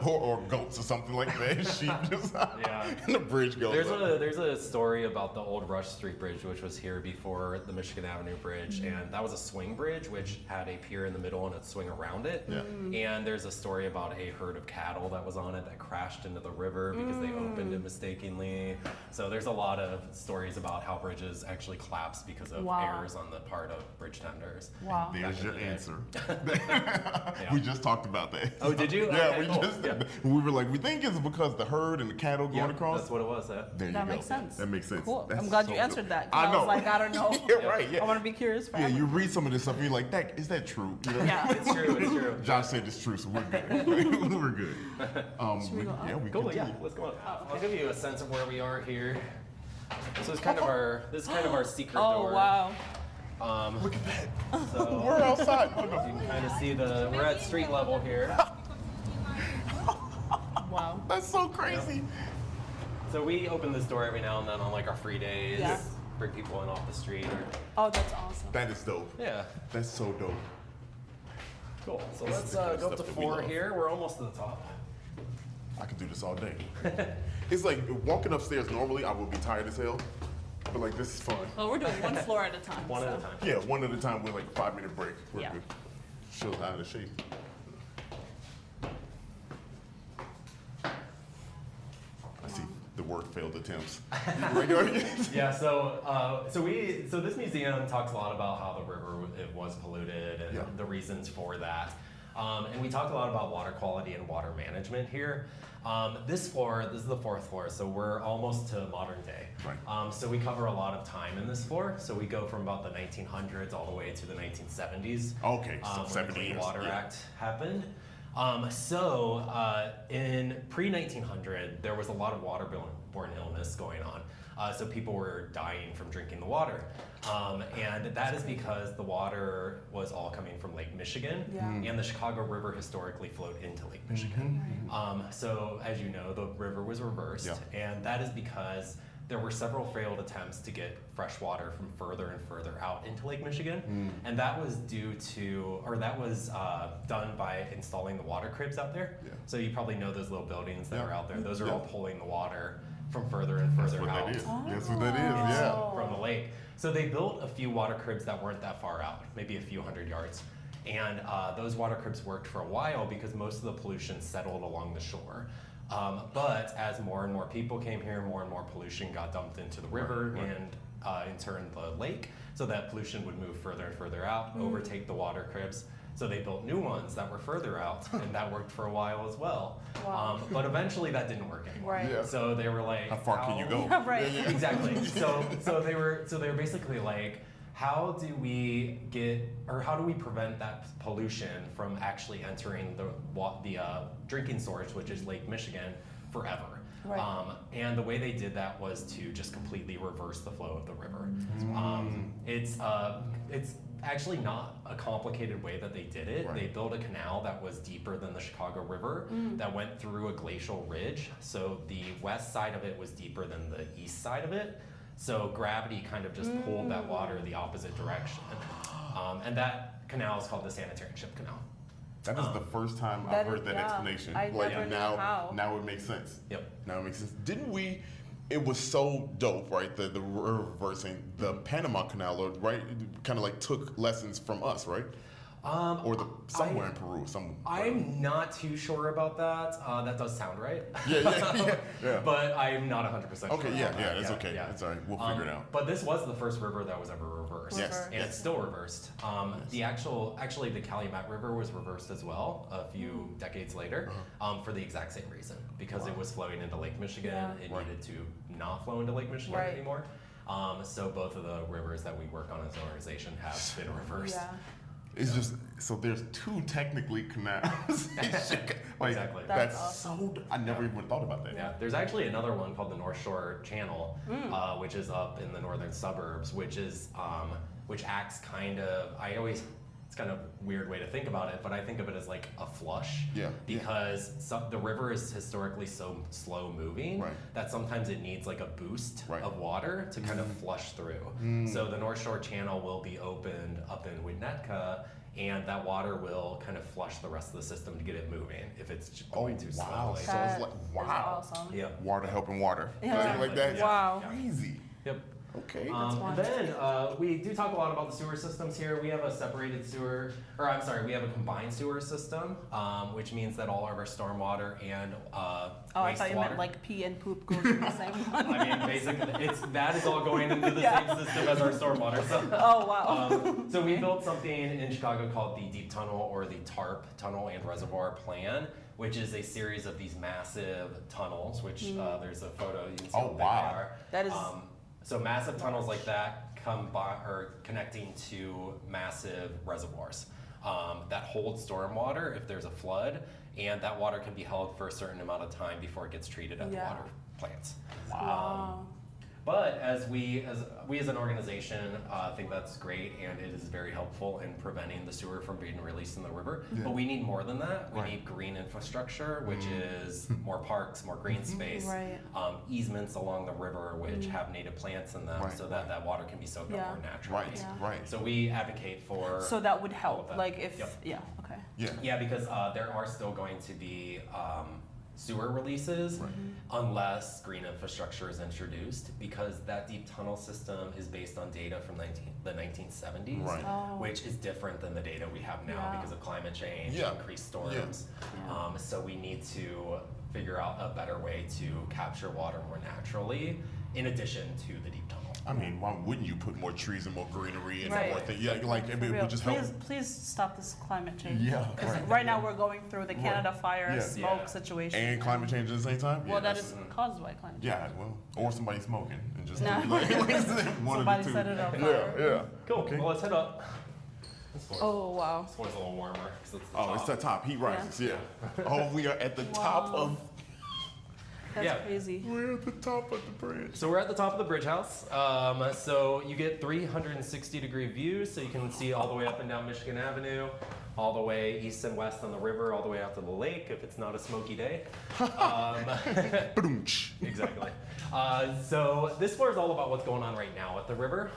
or goats or something like that. Sheep just and the bridge goes There's a story about the old Rush Street Bridge, which was here before the Michigan Avenue Bridge, and that was a swing bridge which had a pier in the middle and a swing around it. And there's a story about a herd of cattle that was on it that crashed into the river because they opened it mistakenly. So there's a lot of stories about how bridges actually collapse because of errors on the part of bridge tenders. Wow. There's your answer. We just talked about that. Oh, did you? Yeah, we were like, we think it's because the herd and the cattle going across. That's what it was. That makes sense. That makes sense. Cool. I'm glad you answered that. I know. I was like, I don't know. Yeah. I want to be curious. Forever. Yeah, you read some of this stuff and you're like, is that true? You know? Yeah, it's true. It's true. Josh said it's true, so we're good. We're good. Should we go up? We cool. Yeah, let's go up. I'll give you a sense of where we are here. So it's kind of our secret door. Oh wow. Look at that. So We're outside. you can kind of see we're at street level here. Wow. That's so crazy. So we open this door every now and then on like our free days. Yeah. Bring people in off the street. Oh, that's awesome. That is dope. Yeah. That's so dope. Cool. So This let's is the kind of go up to stuff that we 4 love. here. We're almost to the top. I could do this all day. It's like walking upstairs normally, I would be tired as hell. But like this is fun. Well, we're doing one floor at a time. One at a time. Yeah, one at a time with like a 5-minute break. We're Yeah. good. Shows out of the shape. I see the word failed attempts. Yeah. So this museum talks a lot about how the river it was polluted and the reasons for that. And we talked a lot about water quality and water management here. This is the 4th floor, so we're almost to modern day. Right. So we cover a lot of time in this floor. So we go from about the 1900s all the way to the 1970s. Okay, so when 70 the Clean years. Water Yeah. Act happened. In pre-1900, there was a lot of waterborne illness going on. So people were dying from drinking the water. And that is because the water was all coming from Lake Michigan. Yeah. And the Chicago River historically flowed into Lake Michigan. So as you know, the river was reversed. Yeah. And that is because there were several failed attempts to get fresh water from further and further out into Lake Michigan. And that was done by installing the water cribs out there. Yeah. So you probably know those little buildings that are out there. Those are Yeah. all pulling the water from further and further That's what out. that is. That's what that is, yeah. From the lake. So they built a few water cribs that weren't that far out, maybe a few hundred yards. And those water cribs worked for a while because most of the pollution settled along the shore. But as more and more people came here, more and more pollution got dumped into the river and in turn the lake. So that pollution would move further and further out, overtake the water cribs. So they built new ones that were further out, and that worked for a while as well. Wow. But eventually that didn't work anymore. Right. Yeah. So they were like, How far can you go? Yeah, right. Exactly. So they were basically like, how do we prevent that pollution from actually entering the drinking source, which is Lake Michigan, forever? Right. And the way they did that was to just completely reverse the flow of the river. It's actually not a complicated way that they did it. Right. They built a canal that was deeper than the Chicago River that went through a glacial ridge. So the west side of it was deeper than the east side of it. So gravity kind of just pulled that water the opposite direction. And that canal is called the Sanitarian Ship Canal. That is the first time I've heard that explanation. I never knew how. Now it makes sense. Yep. Now it makes sense. It was so dope, right? The reversing the Panama Canal, right? Kind of like took lessons from us, right? Or somewhere in Peru. I'm not too sure about that. That does sound right. Yeah. But I'm not 100% sure. Okay, it's okay. Yeah. It's all right. We'll figure it out. But this was the first river that was ever reversed. Yes. And it's still reversed. Actually the Calumet River was reversed as well a few decades later for the exact same reason. Because it was flowing into Lake Michigan. Yeah. It needed to not flow into Lake Michigan Right. anymore. So both of the rivers that we work on as an organization have been reversed. Yeah. It's just so there's two technically canals. Exactly. That's awesome. I never even thought about that. Yeah, there's actually another one called the North Shore Channel, which is up in the northern suburbs, which acts kind of. It's kind of a weird way to think about it, but I think of it as like a flush. Yeah. Because the river is historically so slow moving that sometimes it needs like a boost of water to kind of flush through. So the North Shore Channel will be opened up in Winnetka, and that water will kind of flush the rest of the system to get it moving if it's going too wow. slowly. So it's like, wow. That's awesome. Yeah. Water helping water. Yeah. Like that. Yeah. Wow. Crazy. Yep. Okay. And then we do talk a lot about the sewer systems here. We have a separated sewer, we have a combined sewer system, which means that all of our stormwater and I thought you meant like pee and poop goes in the same one. I mean, basically, that is all going into the same system as our stormwater. So, oh wow. So we built something in Chicago called the Deep Tunnel, or the TARP Tunnel and Reservoir Plan, which is a series of these massive tunnels. Which there's a photo you can see what they are. That is. So massive tunnels like that are connecting to massive reservoirs that hold stormwater if there's a flood, and that water can be held for a certain amount of time before it gets treated at the water plants. Wow. But as an organization think that's great, and it is very helpful in preventing the sewer from being released in the river. Yeah. But we need more than that. We need green infrastructure, which is more parks, more green space, easements along the river, which have native plants in them, so that water can be soaked up more naturally. Right. So we advocate for. So that would help, like if because there are still going to be sewer releases unless green infrastructure is introduced, because that deep tunnel system is based on data from the 1970s, which is different than the data we have now because of climate change, increased storms. So we need to figure out a better way to capture water more naturally in addition to the deep tunnel. I mean, why wouldn't you put more trees and more greenery and more things? Yeah, like it would just help. Please stop this climate change. Yeah, right now we're going through the Canada fire smoke situation and climate change at the same time. Well, that is caused by climate change. Yeah, well, or somebody smoking and just somebody set it up. Yeah. Cool. Okay. Well, let's head up. Oh wow. This one's a little warmer because it's the top. Heat rises. Yeah. Oh, we are at the top of. That's crazy. We're at the top of the bridge. So we're at the top of the bridge house. So you get 360-degree views, so you can see all the way up and down Michigan Avenue, all the way east and west on the river, all the way out to the lake if it's not a smoky day. Exactly. So this floor is all about what's going on right now at the river.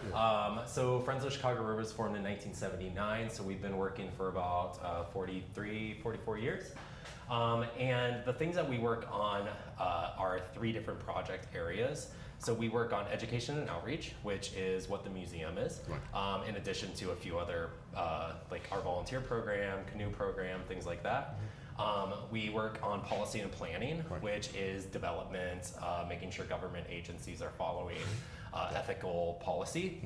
So Friends of Chicago River was formed in 1979, so we've been working for about 44 years. And the things that we work on are 3 different project areas. So we work on education and outreach, which is what the museum is, in addition to a few other, like our volunteer program, canoe program, things like that. We work on policy and planning, which is development, making sure government agencies are following ethical policy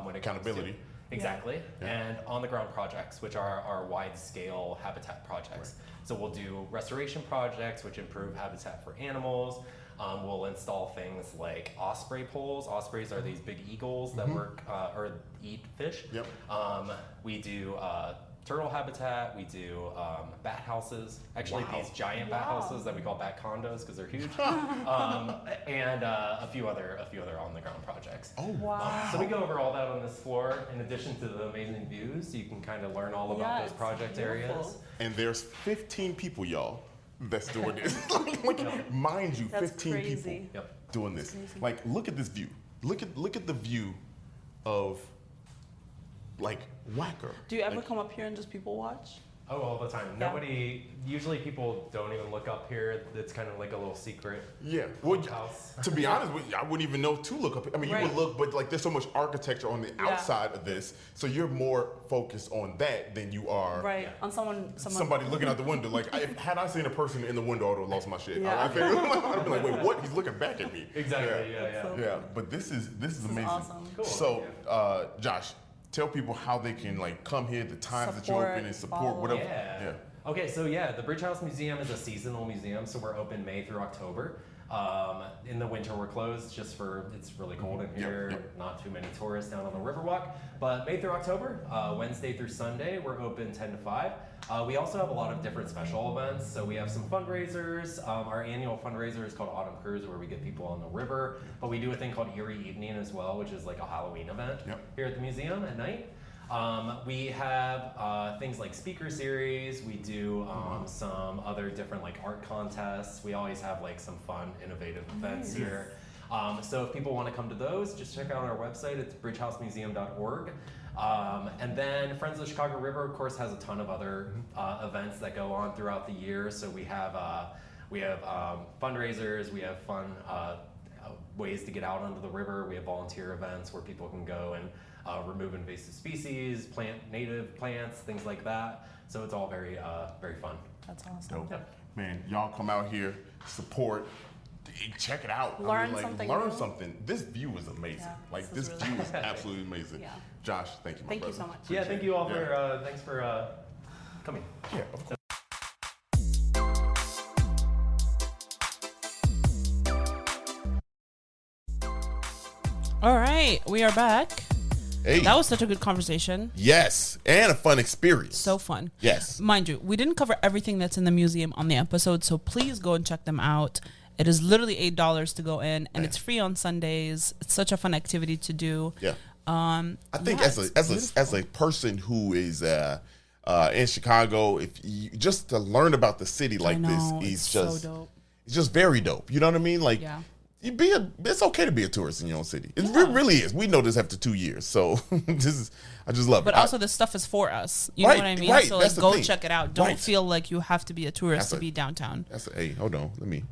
when it comes to accountability. Exactly. And on-the-ground projects, which are our wide-scale habitat projects. So we'll do restoration projects, which improve habitat for animals. We'll install things like osprey poles. Ospreys are these big eagles that work or eat fish. We do turtle habitat. We do bat houses. Actually, these giant bat houses that we call bat condos because they're huge. And a few other on-the-ground projects. Oh wow! So we go over all that on this floor. In addition to the amazing views, you can kind of learn all about those project areas. And there's 15 people, y'all, that's doing this. Mind you, 15 people doing this. Like, look at this view. Look at the view of Wacker. Do you ever come up here and just people watch? Oh, all the time. Usually people don't even look up here. It's kind of like a little secret house. To be honest with you, I wouldn't even know to look up. I mean, you would look, but there's so much architecture on the outside of this, so you're more focused on that than you are on somebody looking out the window. Had I seen a person in the window, I would have lost my shit. I'd be like, wait, what? He's looking back at me. Exactly. Yeah. But this is amazing. Awesome. Cool. So, Josh, tell people how they can come here, the times that you're open and support whatever. Okay, so the Bridge House Museum is a seasonal museum, so we're open May through October. In the winter we're closed just for, it's really cold in here, not too many tourists down on the Riverwalk. But May through October, Wednesday through Sunday, we're open 10 to 5. We also have a lot of different special events. So we have some fundraisers. Our annual fundraiser is called Autumn Cruise, where we get people on the river. But we do a thing called Erie Evening as well, which is like a Halloween event here at the museum at night. We have things like speaker series. We do some other different art contests. We always have some fun, innovative events here. So if people want to come to those, just check out our website. It's bridgehousemuseum.org. And then Friends of the Chicago River, of course, has a ton of other events that go on throughout the year. So we have fundraisers. We have fun ways to get out onto the river. We have volunteer events where people can go and remove invasive species, plant native plants, things like that. So it's all very, very fun. That's awesome. Man, y'all come out here, support, check it out. Learn something. This view is amazing. This view is absolutely amazing. Josh, thank you, my brother. Thank you so much. Yeah, thank you all for, thanks for coming. Yeah, of course. All right, we are back. Hey. That was such a good conversation. Yes, and a fun experience. So fun. Yes. Mind you, we didn't cover everything that's in the museum on the episode, so please go and check them out. It is literally $8 to go in, and it's free on Sundays. It's such a fun activity to do. Yeah. I think as a person who is in Chicago, if you just to learn about the city like this is just so dope. It's just very dope. You know what I mean? Like it's okay to be a tourist in your own city. It really is. We know this after 2 years. So I just love it. But also, this stuff is for us. You know what I mean? Right. So like, go check it out. Don't feel like you have to be a tourist to be downtown. Hey, hold on. Let me.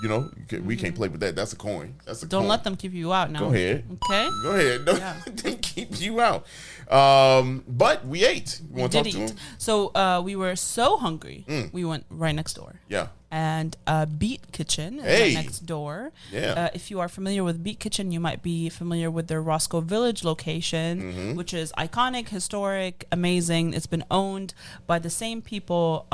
You know, we can't play with that. That's a coin. Don't let them keep you out now. Go ahead. Okay? Go ahead. Don't let them keep you out. But we ate. We did eat. So we were so hungry. We went right next door. Yeah. And Beat Kitchen is right next door. Yeah. If you are familiar with Beat Kitchen, you might be familiar with their Roscoe Village location, which is iconic, historic, amazing. It's been owned by the same people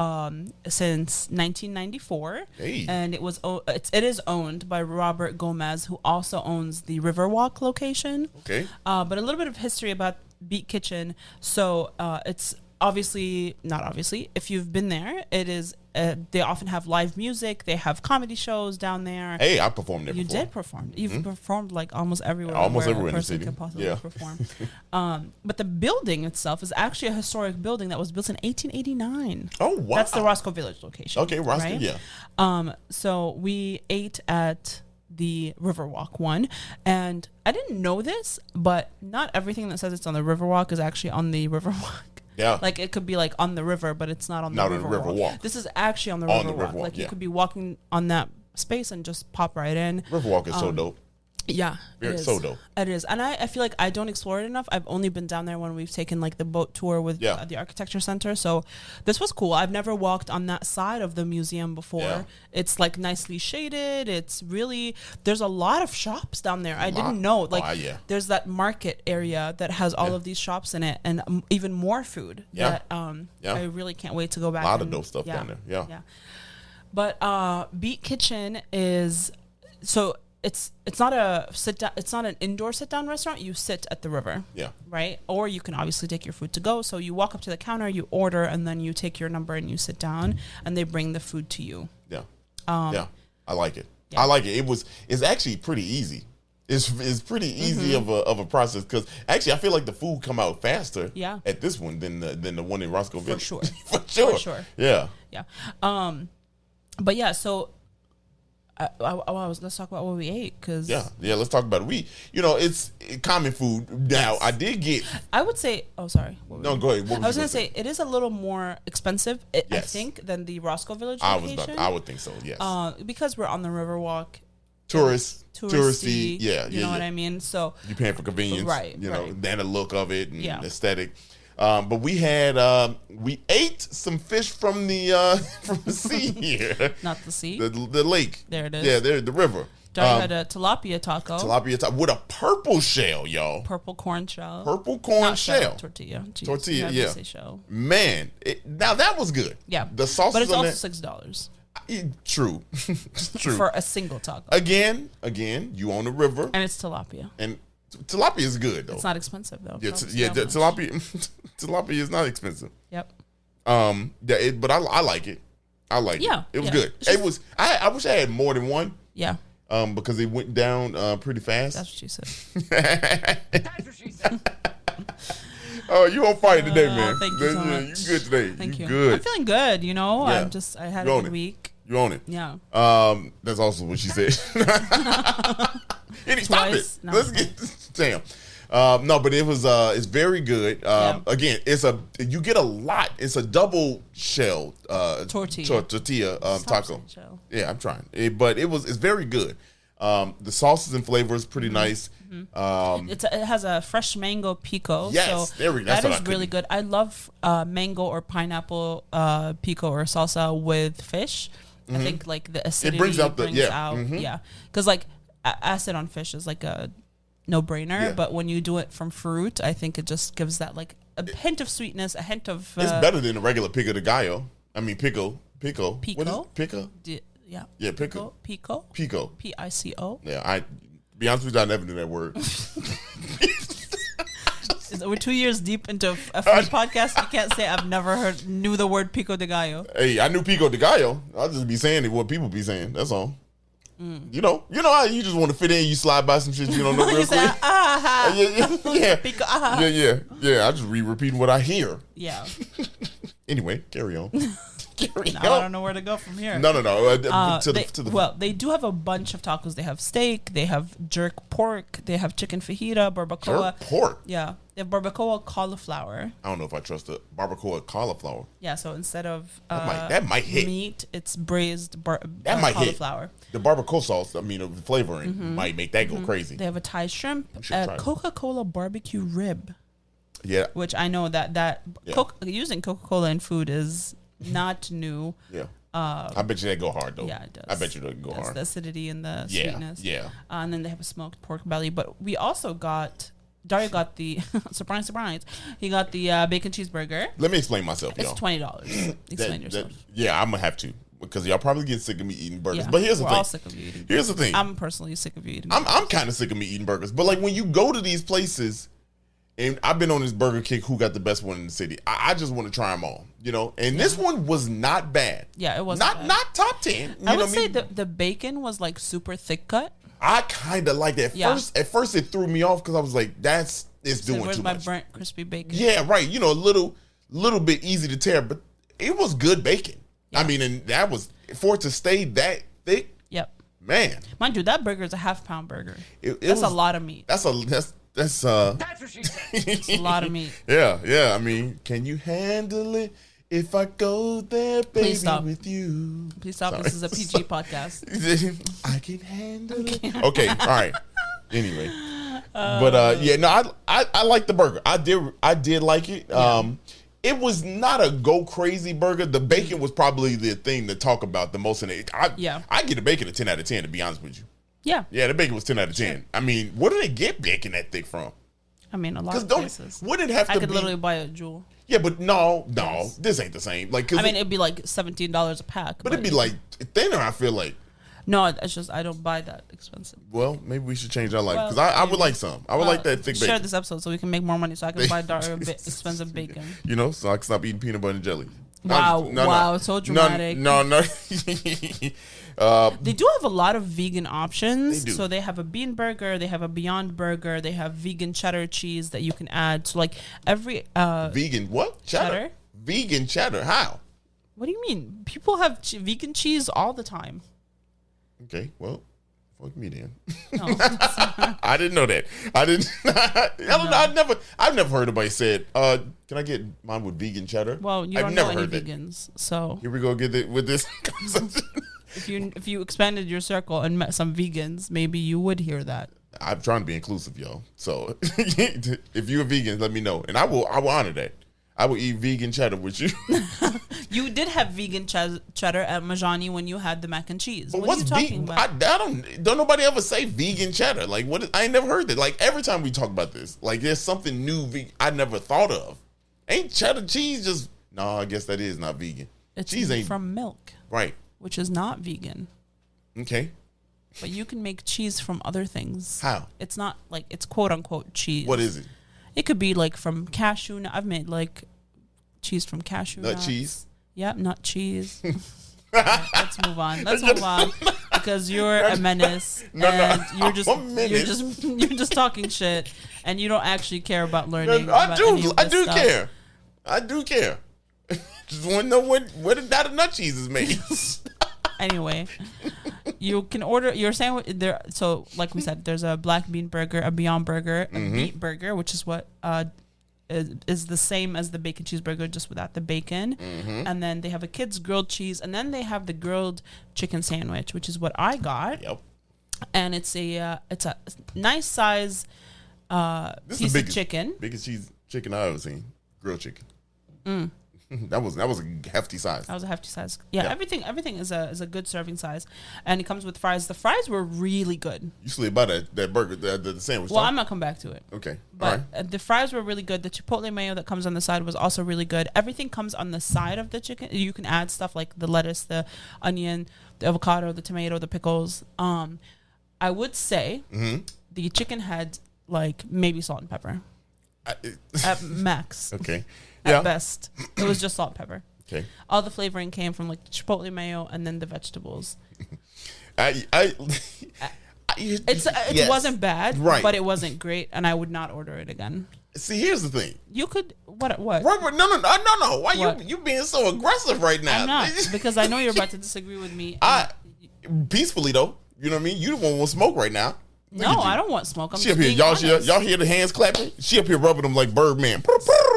since 1994, and it is owned by Robert Gomez, who also owns the Riverwalk location. Okay. But a little bit of history about Beat Kitchen. So it's not obviously. If you've been there, it is. They often have live music. They have comedy shows down there. Hey, I performed there before. You did perform. You've performed like almost everywhere. Almost everywhere in the city. Can possibly perform. But the building itself is actually a historic building that was built in 1889. Oh, wow. That's the Roscoe Village location. Okay, Roscoe, right? yeah. So we ate at the Riverwalk one, and I didn't know this, but not everything that says it's on the Riverwalk is actually on the Riverwalk. Yeah. Like it could be like on the river, but it's not on the Riverwalk. This is actually on the Riverwalk. Like you could be walking on that space and just pop right in. Riverwalk is so dope. Yeah, it is so dope. It is, and I feel like I don't explore it enough. I've only been down there when we've taken like the boat tour with the architecture center. So this was cool. I've never walked on that side of the museum before. Yeah. It's like nicely shaded. It's really there's a lot of shops down there. I didn't know like there's that market area that has all of these shops in it, and even more food. That I really can't wait to go back. A lot of dope stuff down there. Yeah. But Beat Kitchen is so. It's not a sit down. It's not an indoor sit down restaurant. You sit at the river. Yeah. Right. Or you can obviously take your food to go. So you walk up to the counter, you order, and then you take your number and you sit down, and they bring the food to you. Yeah. I like it. Yeah. I like it. It's actually pretty easy. It's pretty easy of a process because actually I feel like the food come out faster. At this one than the one in Roscoe Village. For sure. Yeah. But yeah. So. Let's talk about what we ate because let's talk about it. It's common food. Now I did get. I would say. Oh, sorry. No, go ahead. I was gonna say it is a little more expensive. I think than the Roscoe Village location. I would think so. Yes. Because we're on the Riverwalk. Touristy. Yeah. You know what I mean. So you're paying for convenience, right? You know, and the look of it and aesthetic. But we ate some fish from the sea here. Not the sea. The lake. There it is. Yeah, there the river. Darry had a tilapia taco. With a purple shell, y'all. Purple corn shell. Not shell. Tortilla. Jeez, tortilla, yeah. Shell. Man, now that was good. Yeah. The sauce, but it's also $6. True. True. For a single taco. Again, you on the river. And it's tilapia. And tilapia is good though. It's not expensive though. Tilapia is not expensive. Yep. But I like it. I like it. It was good. It was. I wish I had more than one. Yeah. Because it went down pretty fast. That's what she said. That's what she said. Oh, you on fire today, man. Thank you so much. You good today. Thank you. Good. I'm feeling good, you know. Yeah. I had a good week. You own it. Yeah. That's also what she said. Stop it. No. Let's get damn. No, but it was it's very good. Again, you get a lot. It's a double shell tortilla taco. Shell. Yeah, I'm trying. It's very good. The sauces and flavors pretty nice. It has a fresh mango pico. Yes, so there we go. That is really good. I love mango or pineapple pico or salsa with fish. I think like the acidity brings out because like acid on fish is like a no-brainer, but when you do it from fruit, I think it just gives that like a hint of sweetness, a hint of. It's better than a regular pico de gallo. I mean pico. Pico. What is it? Pico? Yeah, pico. Pico. Pico. Yeah, I be honest with you, I never knew that word. We're 2 years deep into a food podcast. You can't say I've never knew the word pico de gallo. Hey, I knew pico de gallo. I'll just be saying it what people be saying. That's all. You know how you just want to fit in. You slide by some shit you don't know real quick. Yeah. I just repeating what I hear. Yeah. Anyway, carry on. I don't know where to go from here. No. They do have a bunch of tacos. They have steak. They have jerk pork. They have chicken fajita, barbacoa. Jerk pork? Yeah. They have barbacoa cauliflower. I don't know if I trust the barbacoa cauliflower. Yeah, so instead of that might hit. meat, it's braised cauliflower. Hit. The barbacoa sauce, the flavoring might make that go crazy. They have a Thai shrimp, a Coca-Cola barbecue rib. Yeah. Which I know using Coca-Cola in food is not new. Yeah. I bet you that go hard though. Yeah, it does. I bet you that go hard. The acidity and the sweetness. Yeah. And then they have a smoked pork belly. But we also Dario got the surprise. He got the bacon cheeseburger. Let me explain myself, it's y'all. $20. Explain yourself. Yeah, I'm gonna have to because y'all probably get sick of me eating burgers. Yeah, but here's the thing. We're all sick of you eating burgers. Here's the thing. I'm personally sick of you eating. I'm kind of sick of me eating burgers. But like when you go to these places. And I've been on this burger kick. Who got the best one in the city? I just want to try them all, And this one was not bad. Yeah, it was not top 10. I would say the bacon was like super thick cut. I kind of liked it. At first, it threw me off because I was like, it's doing too much. Where's my burnt crispy bacon? Yeah, right. A little bit easy to tear, but it was good bacon. Yeah. I mean, and that was for it to stay that thick. Yep. Man, mind you, that burger is a half-pound burger. That's a lot of meat. That's what she said. It's a lot of meat. Yeah. I mean, can you handle it if I go there, baby, Please stop. with you? Please stop. Sorry. This is a PG podcast. I can handle it. Okay, all right. Anyway, I like the burger. I did like it. Yeah. It was not a go crazy burger. The bacon was probably the thing to talk about the most in it. I get a bacon a 10 out of 10 to be honest with you. Yeah, the bacon was 10 out of 10. Sure. I mean, where do they get bacon that thick from? I mean, a lot of places. Wouldn't it have to be? I could literally buy a Jewel. Yeah, but no, this ain't the same. Like, it'd be like $17 a pack. But it'd be like thinner, I feel like. No, it's just I don't buy that expensive. Well, maybe we should change our life because I would like some. I would like that thick bacon. Share this episode so we can make more money so I can buy expensive bacon. So I can stop eating peanut butter and jelly. Wow, so dramatic. No. They do have a lot of vegan options. They do. So they have a bean burger, they have a Beyond Burger, they have vegan cheddar cheese that you can add. So like every vegan what? Cheddar? Vegan cheddar. How? What do you mean? People have vegan cheese all the time. Okay, well, fuck me then. No. I didn't know that. I didn't. I've never heard anybody said, "Can I get mine with vegan cheddar?" Well, you don't know any vegans, so here we go. Get it with this. If you expanded your circle and met some vegans, maybe you would hear that. I'm trying to be inclusive, y'all. So if you're a vegan, let me know, and I will honor that. I will eat vegan cheddar with you. You did have vegan cheddar at Majani when you had the mac and cheese. But what are you talking about? I don't nobody ever say vegan cheddar. Like I ain't never heard that. Like every time we talk about this, like there's something new I never thought of. Ain't cheddar cheese just no, I guess that is not vegan. It's cheese ain't from milk. Right. Which is not vegan. Okay. But you can make cheese from other things. How? It's not like it's quote unquote cheese. What is it? It could be like from cashew. I've made like cheese from cashew nuts. Nut cheese? Yep, nut cheese. Let's move on. Because you're a menace. You're just talking shit and you don't actually care about learning. I do care. Just want to know where the nut cheese is made. Anyway, you can order your sandwich there. So, like we said, there's a black bean burger, a Beyond Burger, a meat burger, which is what is the same as the bacon cheeseburger, just without the bacon. And then they have a kids grilled cheese, and then they have the grilled chicken sandwich, which is what I got. Yep. And it's a nice size piece of chicken. Biggest chicken I've ever seen. Grilled chicken. That was a hefty size. That was a hefty size. Yeah. Everything is a good serving size, and it comes with fries. The fries were really good. You slid by that burger, the sandwich. Well, I'm gonna come back to it. Okay, but the fries were really good. The chipotle mayo that comes on the side was also really good. Everything comes on the side of the chicken. You can add stuff like the lettuce, the onion, the avocado, the tomato, the pickles. I would say the chicken had like maybe salt and pepper at max. Okay. At best, it was just salt and pepper. Okay. All the flavoring came from like the chipotle mayo and then the vegetables. It wasn't bad, right? But it wasn't great, and I would not order it again. See, here's the thing. You could what? Robert, no. Why you being so aggressive right now? I'm not, because I know you're about to disagree with me. Peacefully though. You know what I mean? You don't want smoke right now. No, I don't want smoke. I'm she up here, y'all hear the hands clapping? She up here rubbing them like Birdman.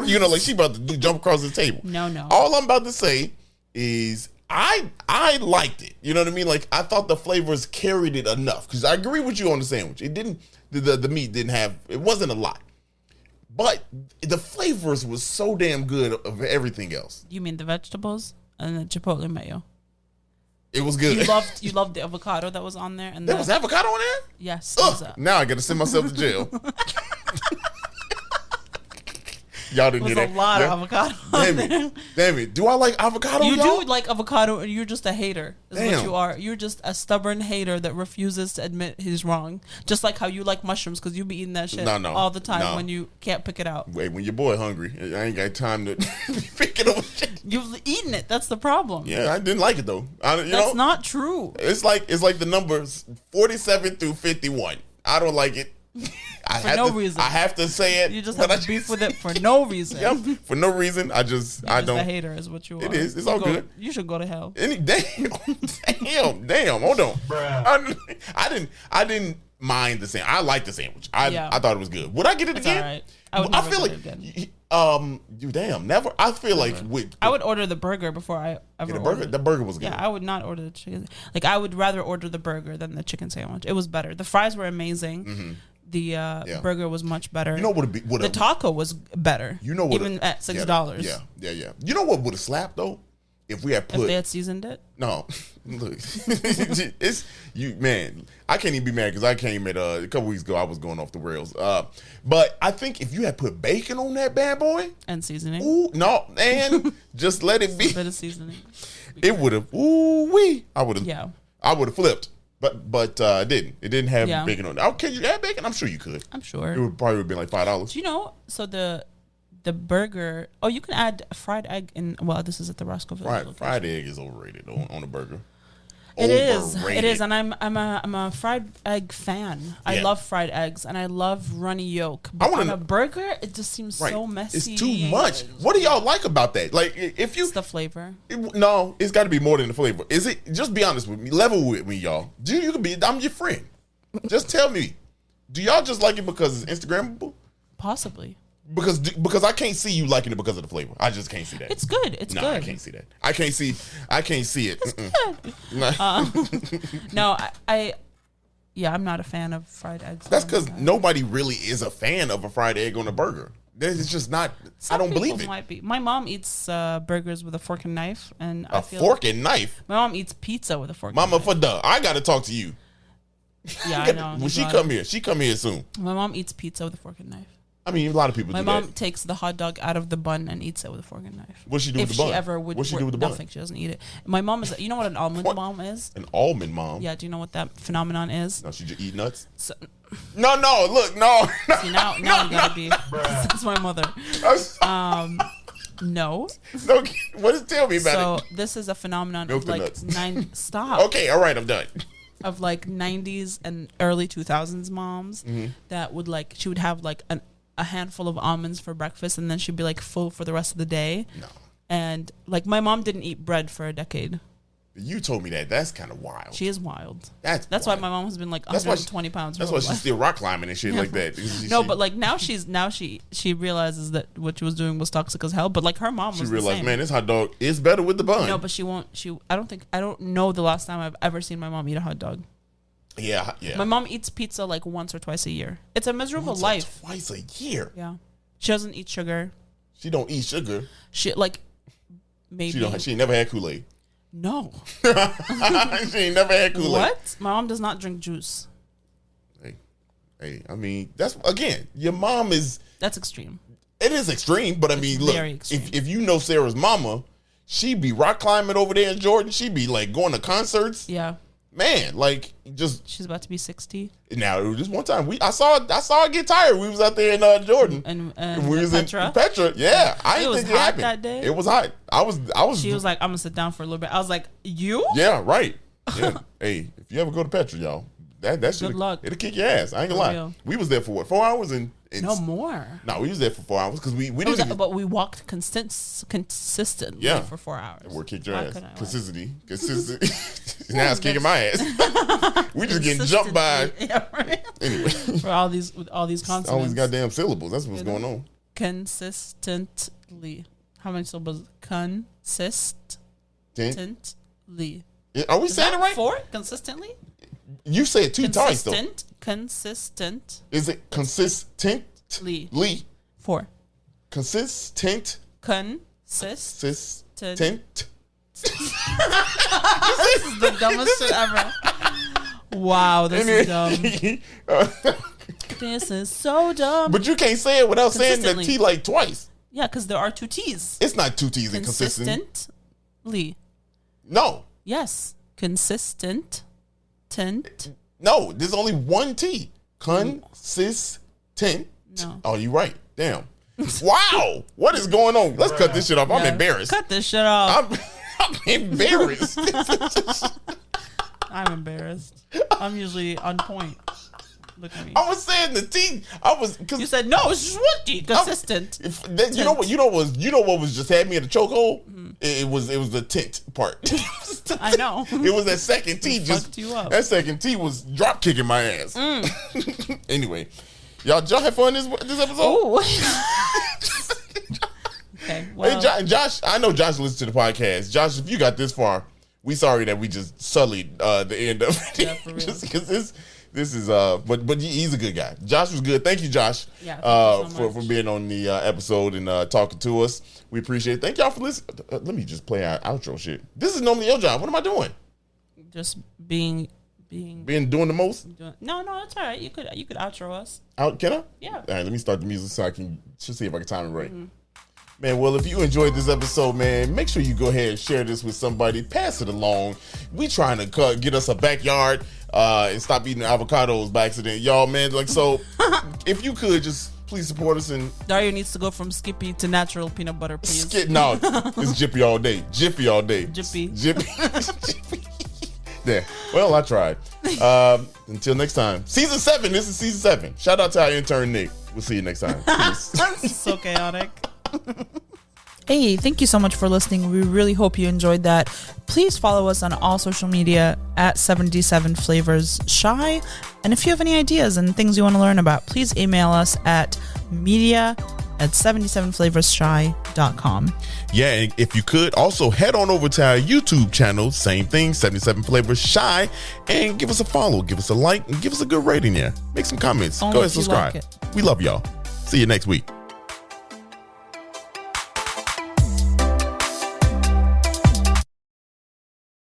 You know, like she about to jump across the table. No. All I'm about to say is I liked it. You know what I mean? Like I thought the flavors carried it enough because I agree with you on the sandwich. It didn't. The meat didn't have. It wasn't a lot, but the flavors was so damn good of everything else. You mean the vegetables and the chipotle mayo? It was good. You loved the avocado that was on there, and there was avocado on there. Yes. Now I got to send myself to jail. Y'all didn't hear that. There's a lot of avocado. Damn it. Do I like avocado? You do like avocado, and you're just a hater. Is what you are. You're just a stubborn hater that refuses to admit he's wrong. Just like how you like mushrooms, because you be eating that shit all the time when you can't pick it out. Wait, when your boy hungry, I ain't got time to pick it up. You've eaten it. That's the problem. Yeah, I didn't like it though. That's not true. It's like the numbers 47 through 51. I don't like it. For no reason. I have to say it. You just have beef with it for no reason. Yep, for no reason. I don't. A hater is what you are. It is. It's all good. You should go to hell. Damn. Hold on. I didn't mind the sandwich. I liked the sandwich. I thought it was good. Would I get it again? All right. I would never feel get like it again. You damn never. I feel like I would order the burger before I ever ordered. The burger was good. Yeah, I would not order the chicken. Like I would rather order the burger than the chicken sandwich. It was better. The fries were amazing. Mm-hmm. The burger was much better. You know what? The taco was better. You know what? Even at $6. Yeah. You know what would have slapped though? If they had seasoned it. No, look, it's you, man. I can't even be mad because I came at a couple weeks ago. I was going off the rails. But I think if you had put bacon on that bad boy and seasoning, and just let it be a bit of seasoning, it would have. I would have. Yeah, I would have flipped. But it didn't. It didn't have bacon on it. Oh, can you add bacon? I'm sure you could. I'm sure. It would probably have been like $5. Do you know? So the burger. Oh, you can add fried egg in. Well, this is at the Roscoe Village. Fried egg is overrated on a burger. It is, and I'm a fried egg fan. I love fried eggs, and I love runny yolk. But on a burger, it just seems so messy. It's too much. What do y'all like about that? Like, it's the flavor. No, it's got to be more than the flavor. Is it? Just be honest with me. Level with me, y'all. You can be. I'm your friend. Just tell me. Do y'all just like it because it's Instagrammable? Possibly. Because I can't see you liking it because of the flavor. I just can't see that. It's good. It's good. I can't see that. I can't see it. It's good. No, I'm not a fan of fried eggs. That's because nobody really is a fan of a fried egg on a burger. It's just not. I don't believe it. Might be. My mom eats burgers with a fork and knife, and fork and knife. My mom eats pizza with a fork. Mama, and knife. for duh, I got to talk to you. Yeah, I know. When she come here soon. My mom eats pizza with a fork and knife. I mean, a lot of people do that. My mom takes the hot dog out of the bun and eats it with a fork and knife. What's she do with the bun? If she ever would. What's she do with the bun? Nothing. She doesn't eat it. My mom is. You know what an almond mom is? An almond mom? Yeah. Do you know what that phenomenon is? No, she just eat nuts? No. Look, no. See, now you gotta be. That's my mother. No. Tell me about it. So this is a phenomenon Milk of like Stop. Okay, all right, I'm done. Of like 90s and early 2000s moms that would she would have like a handful of almonds for breakfast, and then she'd be like full for the rest of the day. No. And like my mom didn't eat bread for a decade. You told me that. That's kind of wild. She is wild. That's wild. Why my mom has been like 120 pounds. That's why she's still rock climbing and shit like that. But like now she realizes that what she was doing was toxic as hell. But like her mom was She realized, the same. Man, this hot dog is better with the bun. No, but she won't. I don't know the last time I've ever seen my mom eat a hot dog. Yeah. My mom eats pizza like once or twice a year. It's a miserable life. Twice a year. Yeah. She doesn't eat sugar. She don't eat sugar. She like maybe she never had Kool-Aid. No. She ain't never had Kool-Aid. What? My mom does not drink juice. Hey, I mean, that's again, your mom is. That's extreme. It is extreme, but I mean, look, if you know Sarah's mama, she be rock climbing over there in Jordan. She be like going to concerts. Yeah. Man, like just. She's about to be 60. Now, this one time I saw her get tired. We was out there in Jordan, and we was Petra. in Petra. Yeah, I didn't think it happened that day. It was hot. I was. She was like, "I'm gonna sit down for a little bit." I was like, "You?" Yeah, right. Yeah. Hey, if you ever go to Petra, y'all, that shit, good luck. It'll kick your ass. I ain't gonna lie. Real. We was there for what, 4 hours and no more. No, we was there for 4 hours because we didn't. Even, but we walked consistently for 4 hours. We're kicked your ass. Consistency. Now it's kicking my ass. We just getting jumped by. Yeah, right. Anyway, for all these consonants, all these goddamn syllables. That's what's going on. Consistently. How many syllables? Consistently. Are we saying it right? 4 consistently. You say it 2 times though. Consistent. Is it consistently? 4. Consistent. Consistent. This is the dumbest shit ever. Wow, this is dumb. This is so dumb. But you can't say it without saying the T like twice. Yeah, because there are 2 T's. It's not 2 T's in consistent. No. Yes. Consistent. No, there's only 1 T. Consistent. No. Oh, you right. Damn. Wow. What is going on? Let's cut this shit off. I'm embarrassed. Cut this shit off. I'm embarrassed. I'm embarrassed. I'm usually on point. Look at me. I was saying the T. You said no. It's just 1 T. Consistent. You know what was just had me in the chokehold. Mm-hmm. It was the tint part. I know. It was that second T. Fucked you up. That second T was drop kicking my ass. Anyway, y'all have fun this episode. Okay. Well, hey, Josh, I know Josh listens to the podcast. Josh, if you got this far, we sorry that we just sullied the end of it. Yeah, for real. Just because this is but he's a good guy. Josh was good. Thank you, Josh. Yeah, for being on the episode and talking to us. We appreciate it. Thank y'all for listening. Let me just play our outro shit. This is normally your job. What am I doing? Just doing the most. No, that's all right. You could outro us. Can I? Yeah. All right, let me start the music so I can just see if I can time it right. Mm-hmm. Man, well, if you enjoyed this episode, man, make sure you go ahead and share this with somebody. Pass it along. We trying to get us a backyard and stop eating avocados by accident. Y'all, man, so if you could just please support us. And Dario needs to go from Skippy to natural peanut butter, please. No, it's Jiffy all day. Jiffy all day. Jiffy. There. Well, I tried. Until next time. Season 7. This is season 7. Shout out to our intern, Nick. We'll see you next time. So chaotic. Hey, thank you so much for listening. We really hope you enjoyed that. Please follow us on all social media at 77 Flavors Shy. And if you have any ideas and things you want to learn about, please email us at media@77flavorsshy.com. Yeah, and if you could, also head on over to our YouTube channel, same thing, 77 Flavors Shy, and give us a follow, give us a like, and give us a good rating there. Make some comments. Go ahead and subscribe. We love y'all. See you next week.